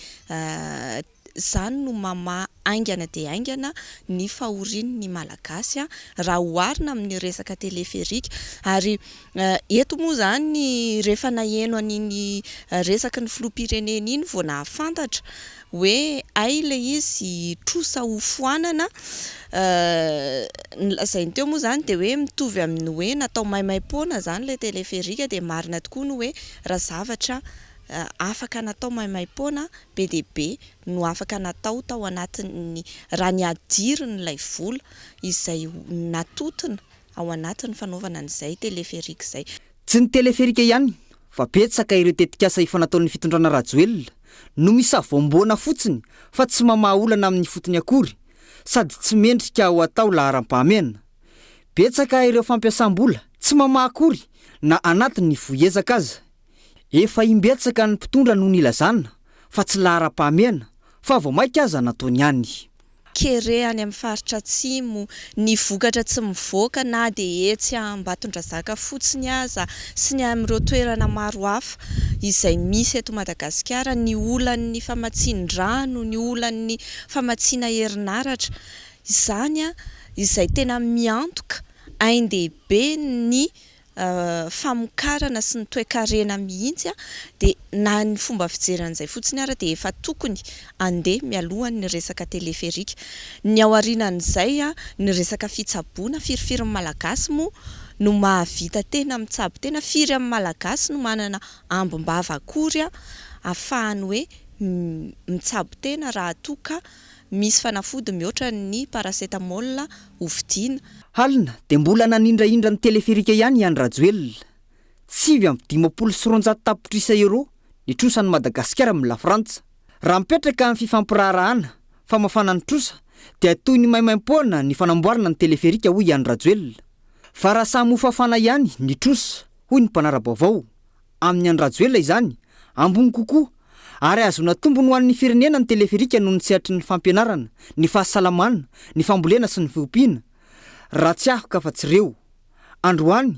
zany no mama aingana dia aingana ny fahorian'ny malagasy raha oharina amin'ny resaka teleferika ary eto moa zany rehefa naheno an'iny resaka ny filoham-pirenena iny vao nahafantatra hoe aile izy trosa ho foanana nlazainy teo moa zany dia hoe mitovy amin'ny hoe natao maimaim-poana zany le teleferika dia marina tokoa no hoe raha zavatra afaka natao maimaim-poana be dia be no afaka natao tao anatin'ny raha ny adirin'ilay vola izay natotona ao anatin'ny fanaovana an'izay teleferika izay tsy ny teleferika ihany fa betsaka ireo tetikasa efa nataon'ny fitondrana rajoelona no misavoamboana fotsiny fa tsy mamahaolana amin'ny fotony akory sady tsy mendrika ho atao laharam-pahamena betsaka ireo fampiasam-bola tsy mamahakory na anatin'ny voezaka aza efa imbetsaka ny mpitondra noho ny ilazana fa tsy lahara-pahamena fa vao maika aza nataony ihany kere any amin'ny faritra atsimo, ny vokatra tsy mivoaka na dia etsy Ambatondrazaka fotsiny aza sy ny amin'ireo toerana maro hafa izay misy eto Madagasikara, ny olan'ny famatsin-drano, ny olan'ny famatsiana herinaratra. Izany izay tena miantoka ain-dehibe ny famokarana sy ny toe-karena mihitsy dia na ny fomba fijeran'izay fotsiny ara dia efa tokony andeha mialohan'ny resaka teleferika. Ny ao aorianan'izay ny resaka fitsaboana firifirin'ny malagasy moa no mahavita tena mitsabo tena firy amin'ny malagasy no manana ambom-bava akory ahafahany hoe mitsabo tena raha toka misy fanafody mihoatra ny paracetamol hovidiana. Halina dia mbola nanindraindra ny teleferika ihany Iany Rajoelina. 7,20 tapitrisa euro ny trosan'ny Madagasikara amin'ny Lafrantsa. Raha mipetraka amin'ny fifampirarahana famafana ny trosa dia toy ny maimaim-poana ny fanamboarana ny teleferika hoy Iany Rajoelina. Fa raha samy hofafana ihany ny trosa hoy ny mpanara-baovao. Amin'ny Iany Rajoelina izany ambony kokoa ary azona tombony ho an'ny firenena ny teleferika noho ny sehatry ny fampianarana, ny fahasalamana, ny fambolena sy ny fiompiana. Raha tsy ahoka fa tsy reo. Androany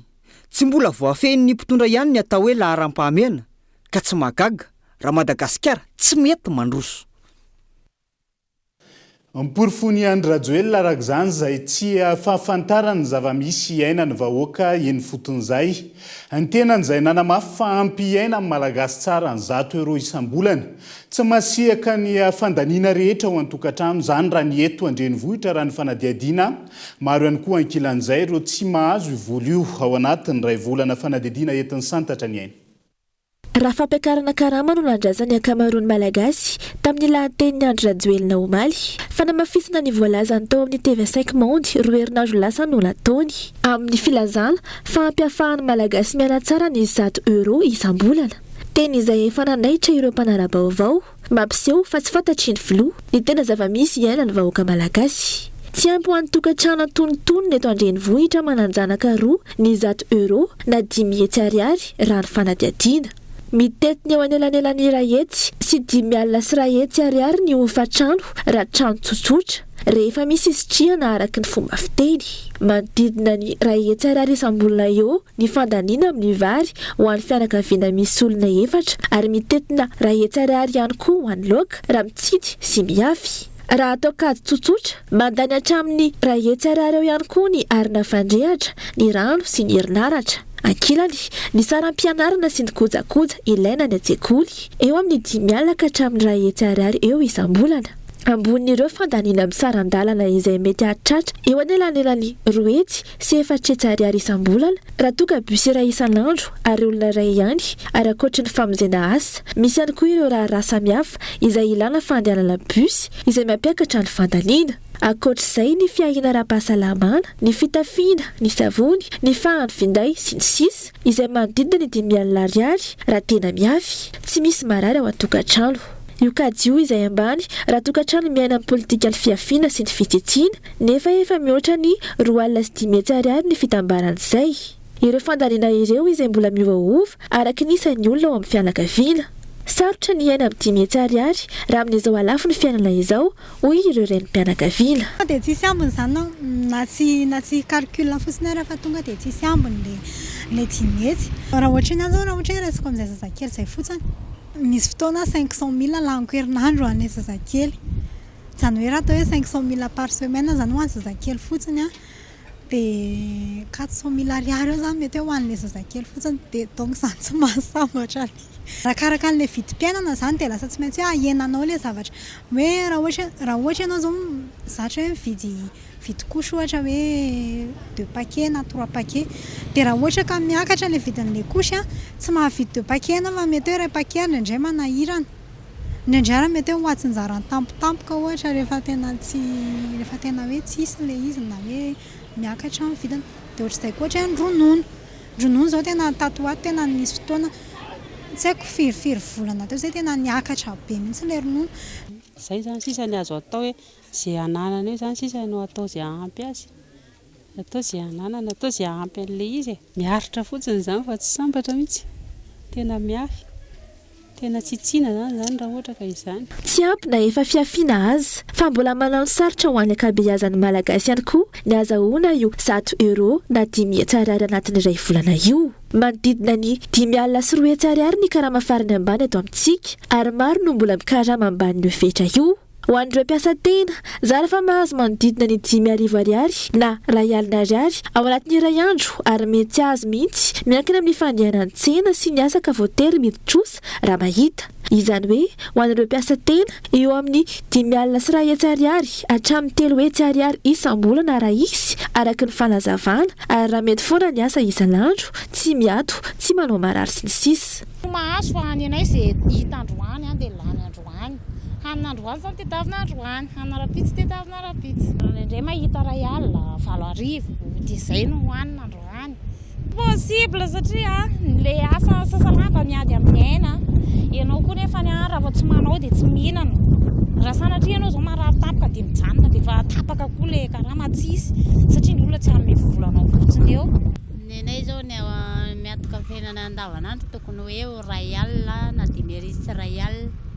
tsy mbola voafehin'ny mpitondra ihany ny atao hoe laharam-pahamehana ka tsy mahagaga raha Madagasikara tsy mety mandroso. Mporofony Iany Rajoelina araka izany izay tsy fahafantarany zava-misy iainany vahoaka eny foton'izay. Ny tenan'izay nanamafy fa ampy iaina amin'ny malagasy tsara ny €100 isam-bolana. Tsy masihaka ny fandaniana rehetra ho an-tokantrano, izany raha ny eto andrenivohitra raha ny fanadihadiana. Maro ihany koa ankilan'izay ireo tsy mahazo ivoly io ao anatin'ny iray volana fanadihadiana entin'ny santatra ny aina. Raha fampiakarana karama no nandrazany ankamaroany malagasy tamin'ny lahatenin'ny Iany Rajoelina omaly. Fanamafisana ny voalazany tao amin'ny TV5 Monde 2 herinandro lasa no nataony. Amin'ny filazana fa ampiafahan'ny malagasy miaina tsara ny €100 isam-bolana. Teny izay efa nanaitra ireo mpanara-baovao mampiseho fa tsy fantatry ny filoha ny tena zava-misy iainany vahoaka malagasy. Tsy ampy ho an'ny tokantrano antonontonony eto andrenivohitra mananjanaka roa ny €100 na 5 hetsy ariary raha ny fanadihadiana. Mitetiny eo anelanelan'ny iray hetsy sy 5 alina sy iray hetsy ariary ny hofa-trano raha trano tsotsotra rehefa misy isitriana araka ny fomba fiteny. Manodidina ny iray hetsy ariary isam-bolana eo ny fandaniana amin'ny vary ho an'ny fianakaviana misy olona 4 ary mitetina iray hetsy ariary ihany koa ho an'ny laoka raha mitsidy sy miafy. Raha atao kady tsotsotra mandany hatramin'ny iray hetsy ariary eo ihany koa ny arina fandrehatra, ny rano sy ny herinaratra. Ankilany ny saram-pianarana sy ny kojakoja ilaina ny an-tsekoly eo amin'ny 5 alina ka hatramin'ny iray hetsy ariary eo isam-bolana. Ambonin'ireo fandaniana amin'ny saran-dalana izay mety hahatratra eo anelanelan'ny 2 hetsy sy 4 hetsy ariary isam-bolana raha toka bus iray isan'andro ary olona iray ihany ary ankoatra ny famonjena asa. Misy ihany koa ireo raha samihafa izay ilana fandehanana bus izay mampiakatra ny fandaniana. Ankoatr'izay ny fiahina ara-pahasalamana, ny fitafiana, ny savony, ny fahany finday sy ny sisa izay manodidina ny 5 alina ariary raha tena miafy. Tsy misy marary ao an-tokantrano. Io kady io izay ambany raha tokantrano miaina amin'ny politika ny fiafiana sy ny fitsetsiana nefa efa mihoatra ny 2 alina sy 5 hetsy ariary ny fitambaran'izay. Ireo fandaniana ireo izay mbola miovaova araky ny isan'ny olona ao amin'ny fianakaviana. Sarotra ny iaina amin'ny 5 hetsy ariary raha amin'izao alafo ny fiainana izao hoy ireo renim-pianakaviana. Dia tsisy ambiny izany na tsy calcul fotsiny raha fa tonga dia tsisy ambiny le 5 hetsy. Raha ohatra ny azy raha ohatra hoe resako amin'izay zazakely izay fotsiny misy fotoana 500,000 laniko herinandro an'ilay zazakely. Izany hoe raha atao hoe 500,000 par semaine izany ho an'ny zazakely fotsiny dia 400,000 ariary eo izany mety ho an'ilay zazakely fotsiny dia donc izany tsy mahasambatra ny. Raha karaka an'ilay vidim-piainana izany dia lasa tsy maintsy hoe ahenanao ilay zavatra. Hoe raha ohatra ianao izao zatra hoe mividy kusy ohatra hoe 2 paquets na 3 paquets dia raha ohatra ka miakatra ilay vidin'ilay kusy tsy mahavidy 2 paquets ianao fa mety hoe iray paquet indray manahirana. Indraindray raha mety hoe ho atsinjarany tampotampoka ohatra rehefa tena hoe tsisy ilay izy na hoe miakatra amin'ny vidiny. Dia ohatr'izay koa ohatra hoe ronono. Ronono izao tena tatoato tena nisy fotoana tsy haiko firy volana teo izay tena niakatra be mihitsy ilay ronono. Izay zany sisa ny azo atao hoe izay ananana eo zany sisa no atao izay ampy azy. Atao izay ananana, atao izay ampy an'ilay izy. Miaritra fotsiny izany fa tsy sambatra mihitsy. Tena miafy. tena tsitsiana zany raha ohatra ka izany tsy ampy na efa fiafiana azy fa mbola manao ny sarotra ho an'ny akabeazan'ny malagasy ihany koa ny azahoana io 100 euro na 10,000 ariary anatin'ny iray volana io manodidina ny 10,3 ariary ny karama farany ambany eto amintsika ary maro no mbola mikarama ambanin'io fetra io ho an'ireo mpiasa tena zara fa mahazo manodidina ny 10,000 ariary na ray alina ariary ao anatin'ny iray andro ary mety azo mihitsy miankina amin'ny fandehanany tsena sy ny asa ka voatery miditra raha mahita izany hoe ho an'ireo mpiasa tena eo amin'ny 10,1 ariary hatramin'ny 3 ariary isam-bolana raha isy araka ny fanazavana ary raha mety foana ny asa isan'andro tsy miato tsy manao marary sy ny sisa mahazo fa any anay izay hita androany dia lany androany hanin'androany zany tetavina androany hanarapitsy tetavina arapitsy indray mahita ray alina 7 dia izay no hoanina androany possible satria le asa sasalamba miady amin'ny aina ianao koa nefa ny raha vao tsy manao dia tsy mihinana raha sanatria ianao zao maravitapaka dia mijanona dia fa tapaka koa le karama tsisy satria ny olona tsy hanome vovolanao fotsiny eo nenay zao ny miatoka fiainana andavanandro tokony hoe ray alina na 10,000 ray alina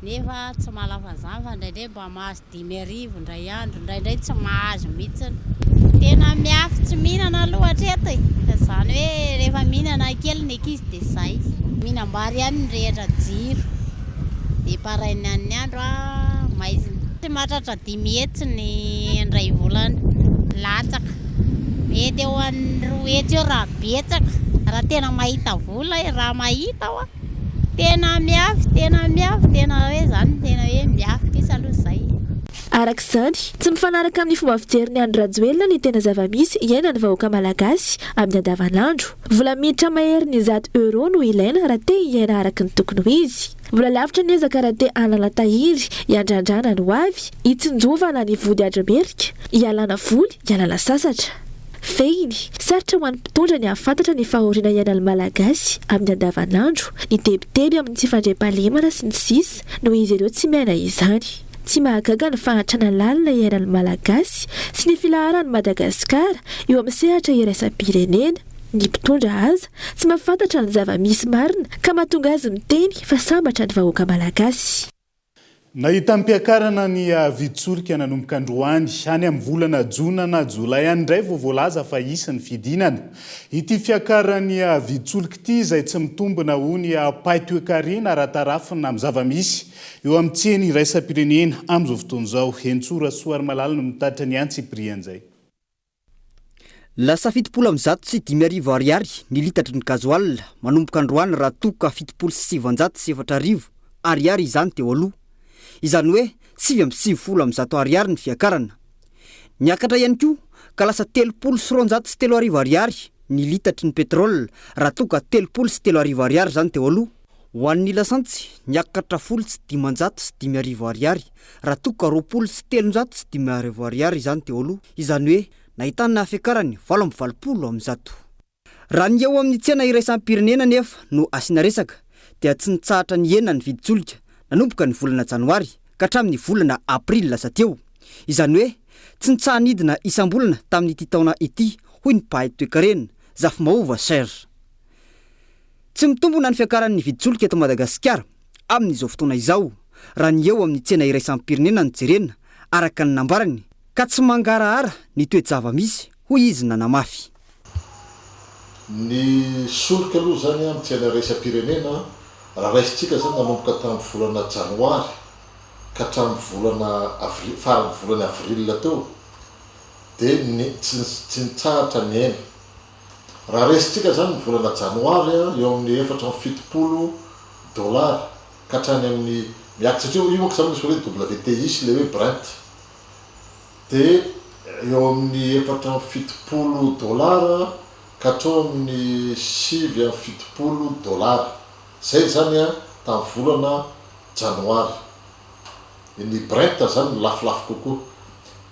nefa tsy malafa zany fa indraindray mba mahazo 10,000 indray andro indraindray tsy mahazo mihitsiny tena miafy tsy mihinana loatra eto izany hoe rehefa mihinana kely ny ankizy dia izay mihinam-bary ihany ny rehatra jiro dia parainy an'ny andro maizina tsy mahatratra 10 hetsy ny indray volana latsaka mety eo amin'ny 2 hetsy eo raha betsaka raha tena mahita vola raha mahita ao tena miafy tena hoe zany tena hoe miafy kisa aloha izay araka izany tsy mifanaraka amin'ny fomba fijeriny Andry Rajoelina ny tena zava-misy iainany vahoaka malagasy amin'ny andavanandro vola miditra mahery ny 100 euro no ilaina raha te hiaina araka ny tokony ho izy vola lavitra ny ezaka raha te hanana tahiry hiandrandrana ny hoavy hitsinjovana ny vody adrimerika hialana voly hialana sasatra fehiny sarotra ho an'ny mpitondra ny hafantatra ny fahoriana iainan'ny malagasy amin'ny andavanandro ny tebiteby amin'ny tsy fandriam-pahalemana sy ny sisa noho izy ireo tsy miaina izany tsy mahagaga ny fahantrana lalina iainan'ny malagasy sy ny filaharan'ny Madagasikara eo amin'ny sehatra iraisam-pirenena ny mpitondra aza tsy mahafantatra ny zava-misy marina ka mahatonga azy miteny fa sambatra ny vahoaka malagasy nahita mpiakarana ny vitsolika nanomboka androany any amin'ny volana jona na jolay any indray vao voalaza fa isany fidinana ity fiakarany vitsolika ity izay tsy mitombona ho ny paitoekarena rahatarafina amin'ny zava-misy eo amin'ny tseny iraisam-pirenena amin'izao fotoana izao Hentsora Soary Malalina mitatra ny antsiprian'izay lasa 700 sy 10,000 ariary ny litatry ny gazoal manomboka androany raha toka 700 sy 700 ariary izany teo aloha izany hoe 770 ariary ny fiakarana niakatra ihany koa ka lasa 303 ariary ny litatry ny petrol raha toka 303 ariary zany teo aloha ho an'ny lasantsy niakatra 500 sy 5,000 ariary raha toka 700 sy 5,000 ariary zany teo aloha izany hoe nahitana fiakarany 7,700 raha ny eo amin'ny tsena iraisam-pirenena nefa no asina resaka dia tsy nitsahatra ny enina ny viditsolika nanomboka ny volana janoary ka hatramin'ny volana aprily lasa teo izany hoe tsy nitsahanidina isam-bolana tamin'ity taona ity hoy ny mpahay toe-karena Zafimahova Serge tsy mitombona ny fiakaran'ny viditsolika eto Madagasikara amin'izao fotoana izao raha ny eo amin'ny tsena iraisam-pirenena ny jerena araka ny nambarany ka tsy mangarahara ny toe-java-misy hoy izy nanamafy ny solika aloha zany amin'ny tsena iraisam-pirenena raha raisitsika zany nanomboka tamin'ny volana janoary ka hatramin'ny volana farany volana avril teo dia tsy nitsahatra ny aina raha raisitsika zany ny volana janoary eo amin'ny 470 dollar ka hatrany amin'ny miaka satria io moka zany misy hoe WTI sy le hoe Brent dia eo amin'ny 470 dollar ka hatrao amin'ny 770 dollar zay zany tamin'ny volana janoary ny Brent zany lafilafy kokoa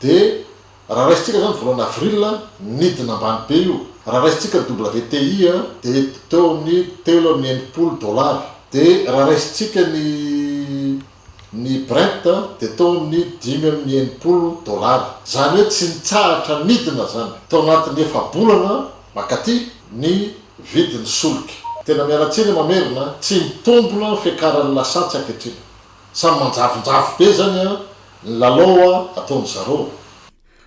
dia raha raisitsika zany volana avril nidina ambany be io raha raisitsika WTI dia teo amin'ny 3,90 dollar dia raha raisitsika ny Brent dia teo amin'ny 5,90 dollar zany hoe tsy nitsahatra nidina zany tao anatin'ny efa-bolana makaty ny vidiny solika tena miaratsiny mamerina tsy mitombona fiakaran'ny lasantsy ankehitriny samy manjafonjafo be zany a ny lalao a ataony zareo.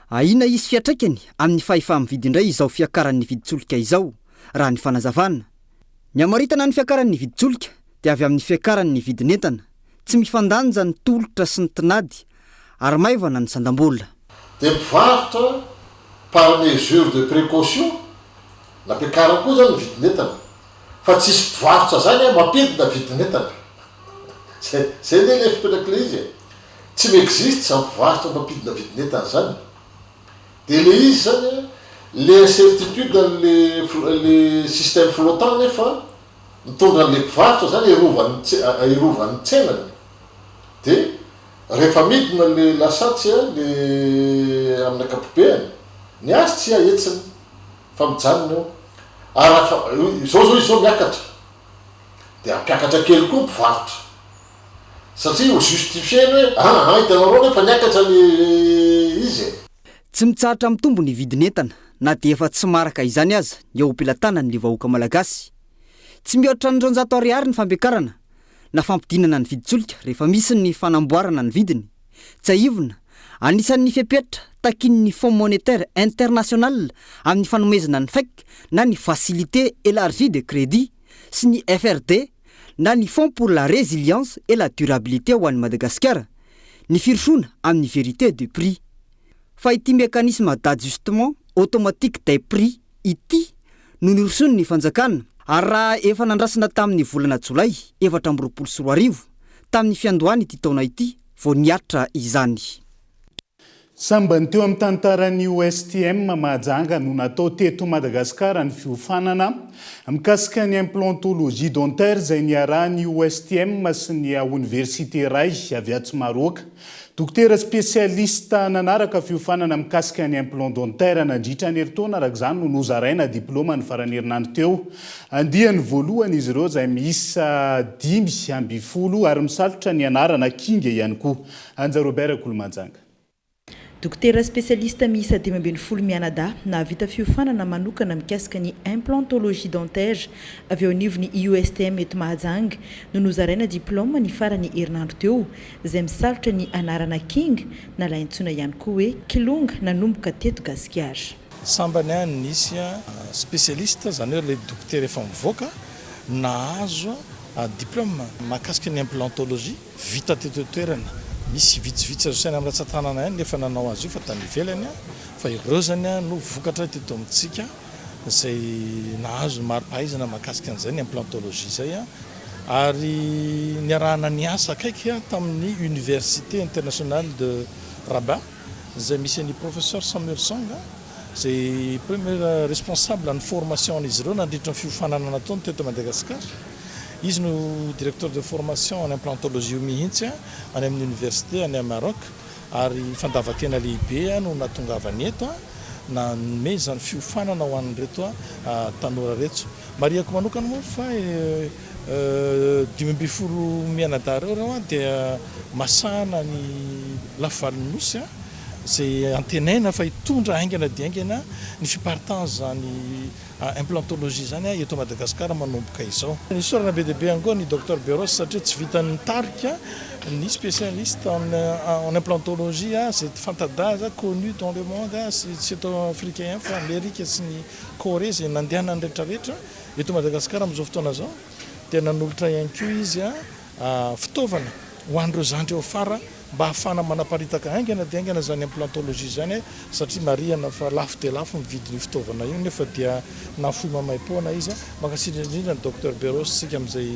Aina isy fiatraikany amin'ny fahefa mividy indray izao fiakaran'ny viditsolika izao raha ny fanazavana. Ny amaritana ny fiakaran'ny viditsolika dia avy amin'ny fiakaran'ny vidinentana, tsy mifandanja ny tolotra sy ny tinady ary maivana ny sandam-bola. Dia mivarotra par mesure de précaution nampiakarana koa zany ny vidinentana fa tsisy mpivarotra zany a mampidina vidinentana. Zay ne le fipetraky le izy tsy miexiste sa mpivarotra mampidina vidinentana zany. Dia le izy zany le incertitude le système flottant nefa mitondra an'le mpivarotra zany irovany tsenany. Dia rehefa midina le lasantsy le amin'ny akapobeany ny azy tsy ahetsiny fa mijanona eo ary zao izy zao miakatra dia ampiakatra kely koa mpivarotra satria ho justifieny hoe hitanareo nefa niakatra le izy. Tsy mitsahatra mitombo ny vidinentana na dia efa tsy maraka izany aza ny eo am-pilatanany le vahoaka malagasy. Tsy mihoatra ny 200 ariary ny fampiakarana na fampidinana ny viditsolika rehefa misy ny fanamboarana ny vidiny. Tsy aivona, anisan'ny fiapetra takin'ny Fonds monétaire international amin'ny fanomezana ny FEC na ny facilité élargie de crédit sy ny FRD na ny Fonds pour la résilience et la durabilité ho an'ny Madagasikara ny firosoana amin'ny vérité du prix. Fa ity mécanisme d'ajustement automatique des prix ity no nirosony ny fanjakana ary raha efa nandrasina tamin'ny volana Jolay 2024 tamin'ny fiandohany ity taona ity vao niatra izany. Sambany teo amin'ny tantaran'ny OSTM mahajanga no natao teto Madagasikara ny fiofanana mikasika ny implantologie dentaire izay niarahany OSTM sy ny université ray avy atsy Maroka. Dokotera spesialista nanaraka fiofanana mikasika ny implant dentaire nandritra ny herintaona araka izany no nozaraina diplôma ny farany herinandro teo. Andiany voalohany izy ireo izay miisa 5 ary misalotra ny anarana kinga ihany koa. Anja Robert Kolomanjanga. Dokotera spesialista miisa 12 mianada nahavita fiofanana manokana mikasika ny implantologie dentaire avy eo anivon'ny USTM eto Mahajanga no nozaraina diplôma ny farany herinandro teo izay misalotra ny anarana king na laintsona ihany koa hoe kilonga nanomboka teto Gasikara. Sambany any nisy spesialista zany hoe le dokotera efa mivoaka nahazo diplôma mahakasika ny implantologie vita teto toerana. Misy vitsivitsy azo saina amin'ny ratsan-tanana ihany nefa nanao azy io fa tany ivelany fa ireo zany no vokatra teto amintsika izay nahazo maro-pahaizana mahakasika an'izay ny implantologie zay ary niarahana ny asa akaiky tamin'ny université internationale de Rabat izay misy an'ny professeur Samuel Sanga izay premier responsable ny formation an'izy ireo nandritra ny fiofanana nataony teto Madagasikara. Izy no directeur de formation en implantologie mihitsy any amin'ny université any Maroc ary fandavakena lehibe no natongavany eto na me zany fiofanana ho an'reto tanora reto. Mariako manokana moa fa 12 mianada reo dia masana ny lavalnosy zay antenaina fa hitondra haingana dia haingana ny fipartance zany implantologie zany eto Madagasikara manomboka izao. Ny sorana be dia be angoa ny docteur Beros satria tsy vitan'ny tarika ny spécialiste en implantologie c'est fantadaza connu dans le monde c'est africain fa Amerika sy ny Corée zay nandehanany rehetrarehetra eto Madagasikara amin'izao fotoana zao dia nanolotra ihany koa izy fitaovana ho an'ireo zandry eo afara mba hafana manaparitaka haingana dia haingana zany implantologie zany satria mariana fa lafo dia lafo mividy ny fitaovana io nefa dia nafoy mamay-poana izy makasindra indrindra ny docteur Beros sika amin'izay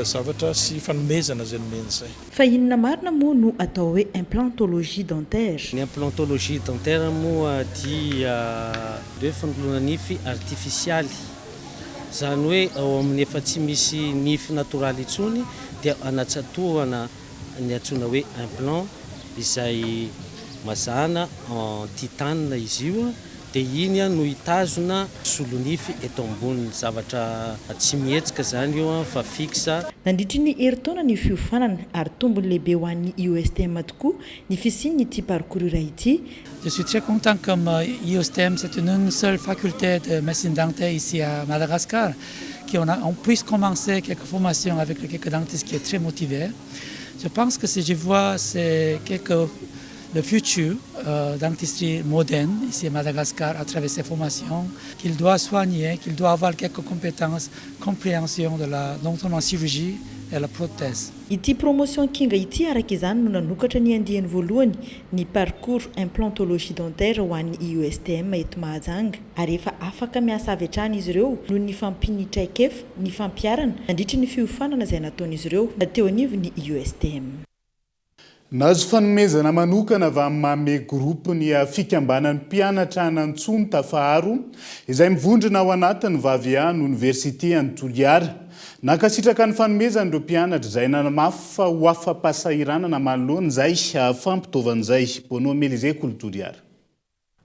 zavatra sy fanomezana zay nomeny zay. Fa inona marina moa no atao hoe implantologie dentaire? Ny implantologie dentaire moa dia hoe fanoloana nify artifisialy zany hoe ao amin'ny efa tsy misy nify natoraly intsony dia anatsatohana ny atsona hoe implant izay mazana en titane izy io dia iny a no hitazona solonify eto amboniny zavatra tsy mihetsika zany io fa fixa. Nandritra ny herintaona ny fiofanana ary tombony lehibe ho an'ny IOSTM tokoa ny fisiany ity parcours iray ity. Je suis très content comme IOSTM, c'est une seule faculté de médecine dentaire ici à Madagascar, on puisse commencer quelques formations avec quelques dentistes qui est très motivé. Je pense que si je vois c'est le futur dentisterie moderne ici à Madagascar à travers ces formations, qu'il doit soigner, qu'il doit avoir quelques compétences, compréhension de la non seulement chirurgie et la prothèse. Ity promotion kinga ity araka izany no nanokatra ny andiany voalohany ny parcours implantologie dentaire ho an'ny IOSTM eto Mahajanga ary efa afaka miasa avy hatrany izy ireo no ny fampinitraikefa ny fampiarana nandritra ny fiofanana izay nataon'izy ireo teo anivon'ny IOSTM. Nazo fanomezana manokana avy amin'ny Mame Group ny fikambanan'ny mpianatra an'Antsony Tafaharo izay mivondrona ao anatiny Vaviano Université any Toliara. Nakasitraka ny fanomezana ireo mpianatra izay nanamafy fa ho afa-pahasahiranana manoloana izay fampitaovan'izay Bono Melizé Toliara.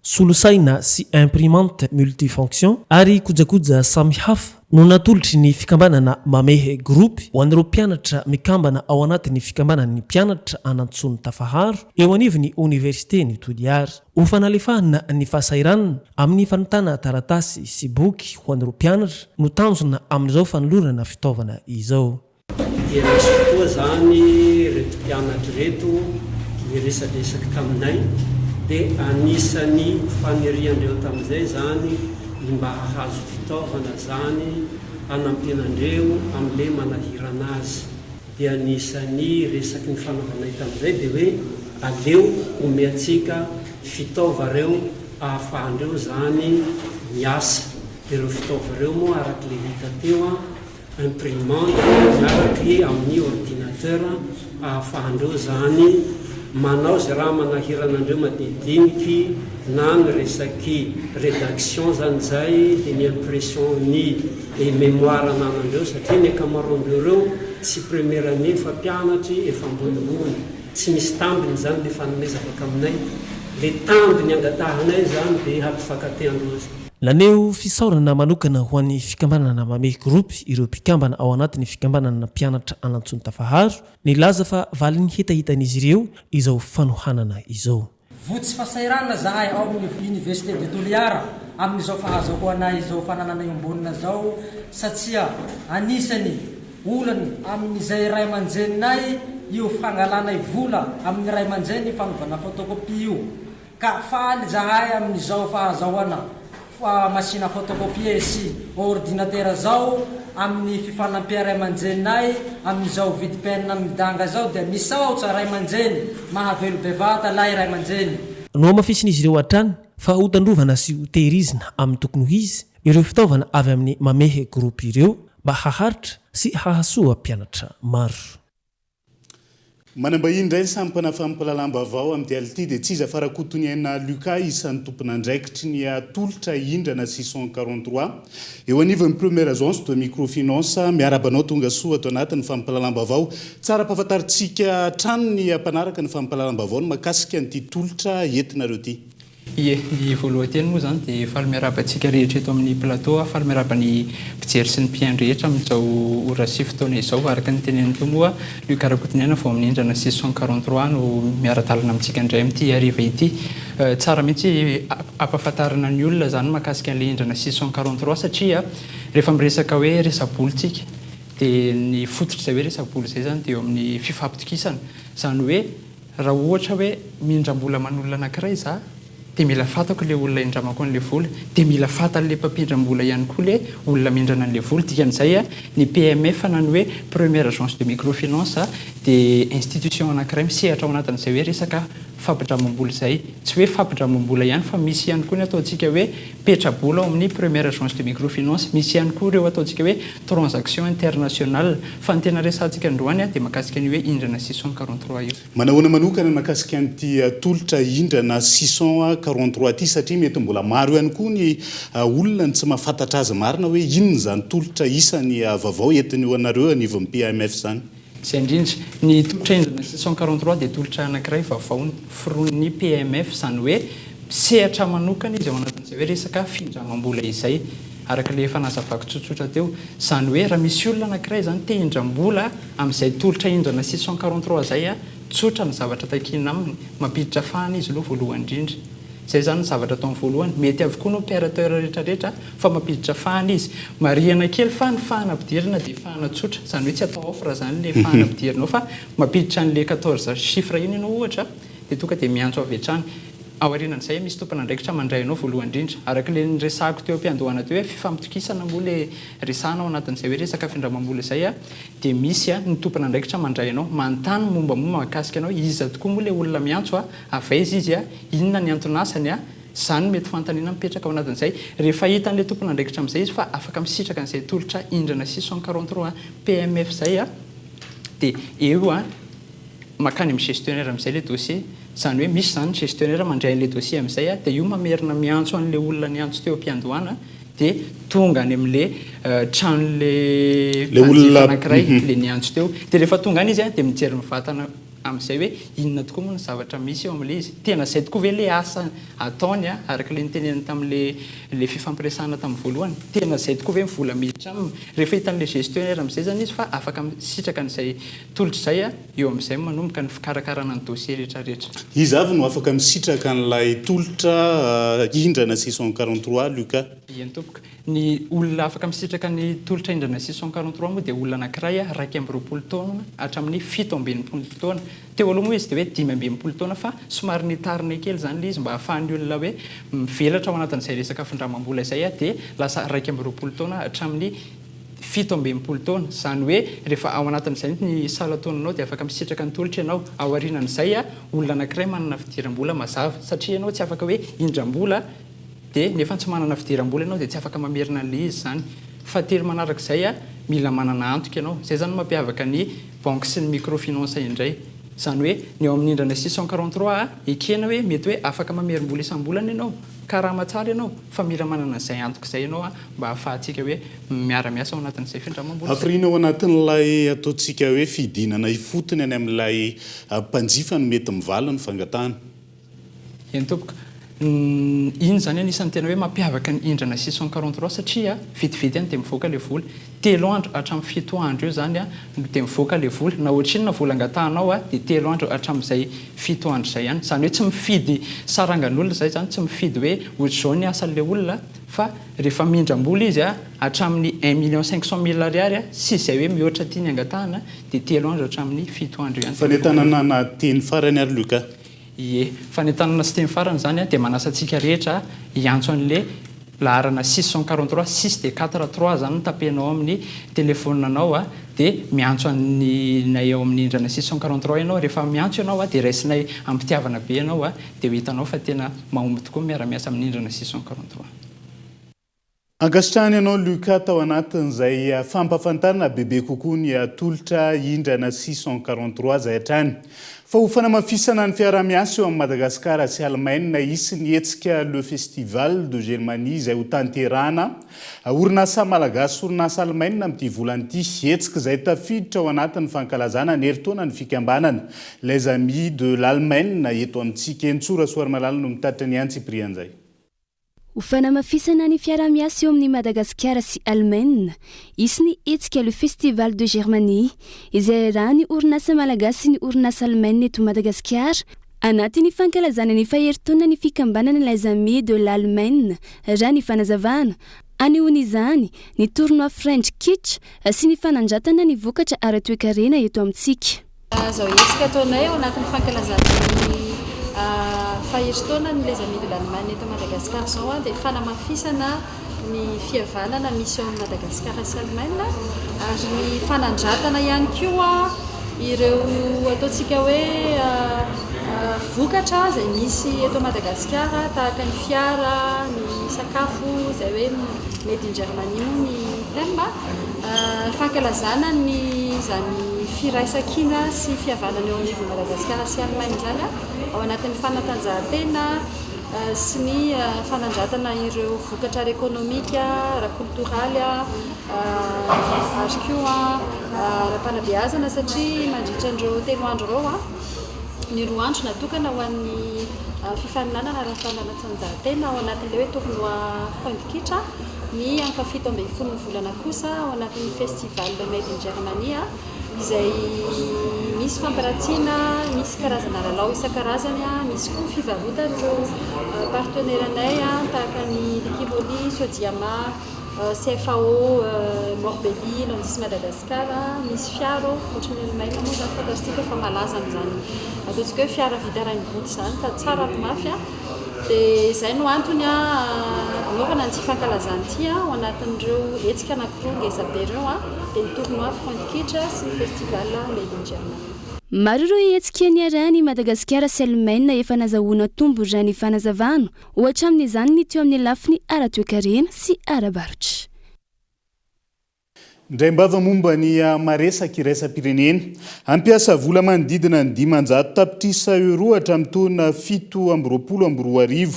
Solosaina sy imprimante multifonction ary kojakoja samy hafa no natolotry ny fikambanana Mame Group ho an'ireo mpianatra mikambana ao anatin'ny fikambanan'ny mpianatra an'Antsony Tafaharo eo anivon'ny Université ny Toliara. Ho fanalefahana ny fahasahiranana amin'ny fanotana taratasy sy boky ho an'ireo mpianatra no tanjona amin'izao fanolorana fitaovana izao. Dia nisy fotoa zany reto mpianatra reto miresadresaka taminay dia anisany faniriandreo tamin'izay zany mba hahazo fitaovana zany hanampianandreo amin'ilay manahirana azy. Dia anisany resaky ny fanaovanay tamin'izay dia hoe aleo omeantsika fitaovareo ahafahandreo zany miasa. Dia ireo fitaovareo moa araka le hita teo imprimante miaraky amin'ny ordinateur ahafahandreo zany manao zay raha manahiranandreo madidiniky na ny resaky rédaction zany zay dia ny impression ny mémoire ananandreo satria ny akamaroandreo tsy première année fa mpianatry efa ambonimbony tsy misy tambiny zany le fanomezaka aminay le tambiny angatahanay zany dia hampifakateandrozy. Laneo fisaorana manokana ho an'ny fikambanana Mame Group ireo mpikambana ao anatin'ny fikambanana mpianatra an'Antsony Tafaharo nilaza fa valiny hitahitan'izy ireo izao fanohanana izao. Votsy fahasahiranana zahay ao amin'ny Université de Toliara amin'izao fahazako anay izao fananana ambonina zao satria anisany olany amin'izay ray aman-jeninay io fangalanay vola amin'ny ray aman-jeny fanovana photocopie io ka faly zahay amin'izao fahazahoana machine photocopie sy ordinateur zao amin'ny fifanampiaray aman-jeninay amin'izao vidy penina midanga zao dia misaotra ray aman-jeny mahavelo bevata lay ray aman-jeny. No amafisin'izy ireo hatrany fa hotandrovana sy hotehirizina amin'ny tokony ho izy ireo fitaovana avy amin'ny Mame Group ireo mba haharitra sy hahasoa mpianatra maro. Manambahiny indray samy mpanafampalalam-baovao amin'ny diality dia tsy iza farakotoniana Lucas isan'ny tompon'andraikitry ny atolotra hindrana 643 eo anivon'ny première agence de microfinance miarabanao tonga soa ato anatin'ny fampalalam-baovao tsara mpahafantaritsika trano ny mpanaraka ny fampalalam-baovao no makasika an'ity tolotra entinareo ity. Ie, ny voalohany teny moa zany dia faly miarabantsika rehetra eto amin'ny plateau, faly miarabany mpijery sy ny mpiaino rehetra amin'izao ora sy fotoana izao araka ny teneny teo moa Lucas Rakotoniana vao amin'ny endrana 643 no miara-dalana amintsika indray amin'ity hariva ity. Tsara mihitsy ampahafantarana ny olona zany makasika an'ilay endrana 643 satria rehefa miresaka hoe resabolitsika dia ny fototra izay hoe resaboly izay zany dia eo amin'ny fifampitokisana. Zany hoe raha ohatra hoe mindram-bola manolona anankiray za dia mila fantako ilay olona indramako an'ilay vola dia mila fantan'ilay mpampindram-bola ihany koa ilay olona mindrana an'ilay vola. Dikan'izay ny PMF fanany hoe première agence de microfinance dia institution anankiray misehatra ao anatin'izay hoe resaka fampindramam-bola izay. Tsy hoe fampindramam-bola ihany fa misy ihany koa ny ataontsika hoe petra-bola ao amin'ny première agence de microfinance. Misy ihany koa ireo ataontsika hoe transaction internationale fa ny tena resantsika androany dia makasika ny hoe indrana 643 io. Manahoana manokana makasika an'ity tolotra indrana 643 ity satria mety mbola maro ihany koa ny olona tsy mahafantatra azy marina hoe inona zany tolotra isany vaovao entiny ho anareo anivon'ny PMF zany. Izay indrindra ny tolotra indrana 643 dia tolotra anankiray vaovao firon'ny PMF zany hoe sehatra manokana izy ao anatin'izay hoe resaka findramam-bola izay araka le efa nazavako tsotsotra teo zany hoe raha misy olona anankiray zany te hindram-bola amin'izay tolotra indrana 643 zay a tsotra ny zavatra takina aminy mampiditra fahana izy aloha voalohany indrindra zay zany ny zavatra atao amin'ny voalohany mety avokoa no opérateur rehetrarehetra fa mampiditra fahana izy mariana kely fa ny fahana ampidirana dia fahana tsotra zany hoe tsy atao offre zany le fahana ampidiranao fa mampiditra an'le 14 chiffre iny ianao ohatra dia tonga dia miantso avy hatrany aorianan'izay misy tompona andraikitra mandray anao voalohany indrindra araka le resahako teo am-piandohana teo hoe fifampitokisana moa le resahana ao anatin'izay hoe resaka findramam-bola izay a dia misy a ny tompona andraikitra mandray anao manontany mombamomba mahakasika anao iza tokoa moa le olona miantso a avaiza izy a inona ny antonasany a zany mety fantaniana mipetraka ao anatin'izay rehefa hitan'le tompona andraikitra amin'izay izy fa afaka misitraka an'izay tolotra indrana 643 PMF zay a dia eo a makany amin'ny gestionnaire amin'izay le dossier zany hoe misy zany gestionnaire mandray an'le dossier amin'izay a dia io mamerina miantso an'le olona niantso teo am-piandohana dia tonga any amin'le tranon'le olona anankiray le niantso teo dia rehefa tonga any izy a dia mijery mivatana amin'izay hoe inona tokoa moa ny zavatra misy eo amin'le izy tena izay tokoa ve le asa ataony a araka le nitenenany tamin'le fifampiresahana tamin'ny voalohany tena izay tokoa ve mivola miditra aminy rehefa hitan'le gestionnaire amin'izay zany izy fa afaka misitraka n'izay tolotra izay a eo amin'izay manomboka ny fikarakarana ny dossier rehetrarehetra izy avy no afaka misitraka n'ilay tolotra indrana 643 Lucas iany tompoka ny olona afaka misitraka ny tolotra indrana 643 moa dia olona anankiray a 2 taona hatramin'ny 7 taona teo aloha moa izy dia hoe 5 taona fa somary nitariny kely zany le izy mba hahafahan'ny olona hoe mivelatra ao anatin'izay resaka findramam-bola izay a dia lasa 2 taona hatramin'ny 7 taona zany hoe rehefa ao anatin'izay ny salataonanao dia afaka misitraka ny tolotra ianao ao aorianan'izay a olona anankiray manana fidiram-bola mazava satria ianao tsy afaka hoe indram-bola dia nefa tsy manana fidiram-bola ianao dia tsy afaka mamerina an'le izy zany fahatelo manarak'izay a mila manana antoka ianao zay zany mampiavaka ny banque sy ny microfinance indray zany hoe ny eo amin'ny indrana 643 a ekena hoe mety hoe afaka mamerim-bola isam-bolana ianao karaha matsara ianao fa mila manana izay antoka izay ianao a mba hahafahantsika hoe miara-miasa ao anatin'izay findramam-bola afrina ao anatin'ilay ataontsika hoe fidinana ifotony any amin'ilay mpanjifa no mety mivala ny fangatahana eny tompoka iny zany anisan'ny tena hoe mampiavaka ny indrana 643 satria vitivity any dia mivoaka le vola 3 andro hatramin'ny 7 andro eo zany a dia mivoaka le vola na ohatrinona vola angatahanao a dia 3 andro hatramin'izay 7 andro izay ihany zany hoe tsy mifidy sarangan'olona zay zany tsy mifidy hoe ohatr'izao ny asan'le olona fa rehefa mindram-bola izy a hatramin'ny 1,500,000 ariary a sy izay hoe mihoatra tia ny angatahana dia 3 andro hatramin'ny 7 andro ihany fanentanana na teny farany ary Lucas ie fanentanana sy teny farany zany a dia manasa antsika rehetra hiantso an'le laharana 643 6 dia 43 zany no tapenao amin'ny telefonanao a dia miantso na eo amin'ny indrana 643 ianao rehefa miantso ianao a dia raisinay ampitiavana be ianao a dia ho hitanao fa tena mahomby tokoa miara-miasa amin'ny indrana 643 ankasitrahany ianao Lucas tao anatin'izay fampafantarana bebe kokoa ny tolotra indrana 643 zay hatrany fa ho fanamafisana ny fiara-miasa eo amin'ny Madagasikara sy Allemagne isy ny hetsika le festival de Germanie izay ho tanterahana orinasa malagasy orinasa Allemagne amin'ity volana ity hetsika izay tafiditra ao anatin'ny fankalazana ny herintaona ny fikambanana les amis de l'Allemagne eto amintsika Entsora Soarimalala no mitatitra ny antsy prian'izay ho fanamafisana ny fiara-miasa eo amin'ny Madagasikara sy Allemagne isy ny hetsika le festival de Germanie izay raha ny orinasa malagasy sy ny orinasa Allemagne eto Madagasikara anaty ny fankalazana ny faheritaona ny fikambanana les amis de l'Allemagne raha ny fanazavana anihon'izany ny tournoi French Kitsch sy ny fanandratana ny vokatra ara-toekarena eto amintsika zao hetsika ataonay ao anatin'ny fankalazana faheritaona ny les amis de l'Allemagne eto Madagasikara zao dia fanamafisana ny fihavanana misy ao amin'ny Madagasikara sy Allemagne ary ny fanandratana ihany koa ireo ataontsika hoe vokatra izay misy eto Madagasikara tahaka ny fiara ny sakafo izay hoe made in Germanie moa ny thème fankalazana ny zany firaisan-kina sy fihavanana eo amin'ny Madagasikara sy Allemagne zany ao anatin'ny fanatanjahantena sy ny fanandratana ireo vokatra ara-ekonomika, ara-kultoraly ary koa ara-panabeazana satria mandritra an'ireo telo andro ireo ny roa andro natokana ho an'ny fifaninanana ara-pananan-tsanjahantena ao anatin'le hoe tournoi Freundkitra, ny amin'ny fafito ambin'ny folo ny volana kosa ao anatin'ny festival Made in Germany izay misy fampiratsiana, misy karazana lalao isan-karazany, misy koa fivarotana ireo partenaire-anay tahaka ny Likivoli, Sodiama, CFAO, Morbelli, Landis Madagascar, misy fiara ohatran'ny Allemagne moa zany fantastika fa malaza amin'izany ataontsika hoe fiara vidaran'ny boty zany fa tsara mafy dia izay no antony anaovana ny tsy fankalazanty ao anatin'ireo hetsika anankiroa ngezabe ireo dia ny tournoi Freundkitra sy ny festival Made in Germany. Maro ireo hetsika niarahany Madagasikara sy Allemagne efa nazahoana tombo izany fanazavana, ohatra amin'izany ny teo amin'ny lafiny ara-toekarena sy ara-barotra. Ndray mbava momba ny maresaka iraisam-pirenena, ampiasa vola manodidina ny 500 tapitrisa euro hatramin'ny taona 7-20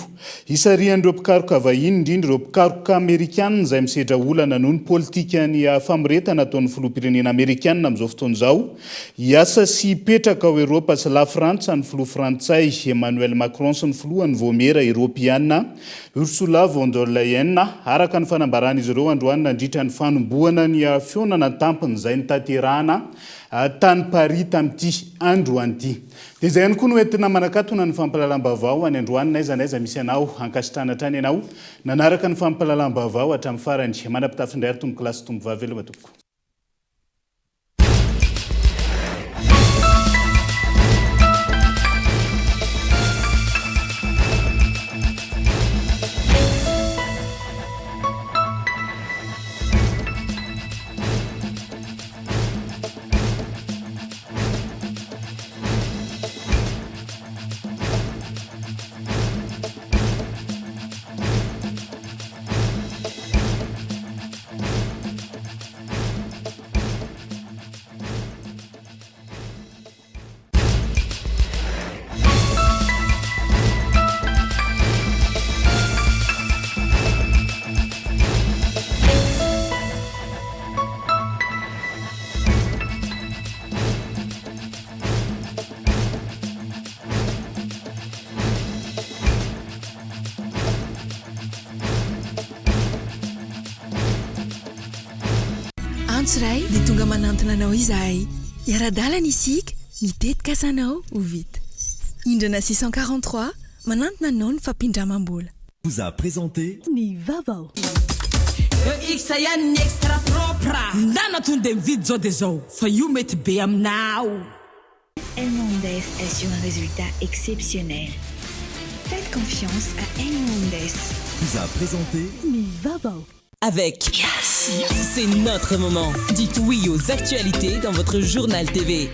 isarian'ireo mpikaroka vahiny indrindra ireo mpikaroka amerikanina izay misedra olana noho ny politika ny famoretana ataon'ny filoham-pirenena amerikanina amin'izao fotoana izao hiasa sy hipetraka ao Eropa sy la Frantsa ny filoha frantsay Emmanuel Macron sy ny filoha ny voamera Eropiana Ursula von der Leyen araka ny fanambaran'izy ireo androany nandritra ny fanombohana ny fionana tampony izay ny tanterahana tany Paris tamin'ity androany ity. Dia izay ihany koa no entina manakatona ny fampahalalam-baovao any androany n'aiza misy anao ankasitrana hatrany ianao nanaraka ny fampahalalam-baovao hatramin'ny farany manam-pitafindray ary tombo kilasy tombo vavy elo matoko. Ray dia tonga manantona anao izahay iara-dalana isika mitetika asanao ho vita indrana 643 manantona anao ny fampindramam-bola. Vous a présenté ny vavao X ihany ny extra propre ndana tonga dia mividy zao dia zao fa io mety be aminao. Elmondes assure un résultat exceptionnel. Faites confiance à Elmondes. Vous a présenté ny vavao. Avec Yes, c'est notre moment. Dites oui aux actualités dans votre journal TV.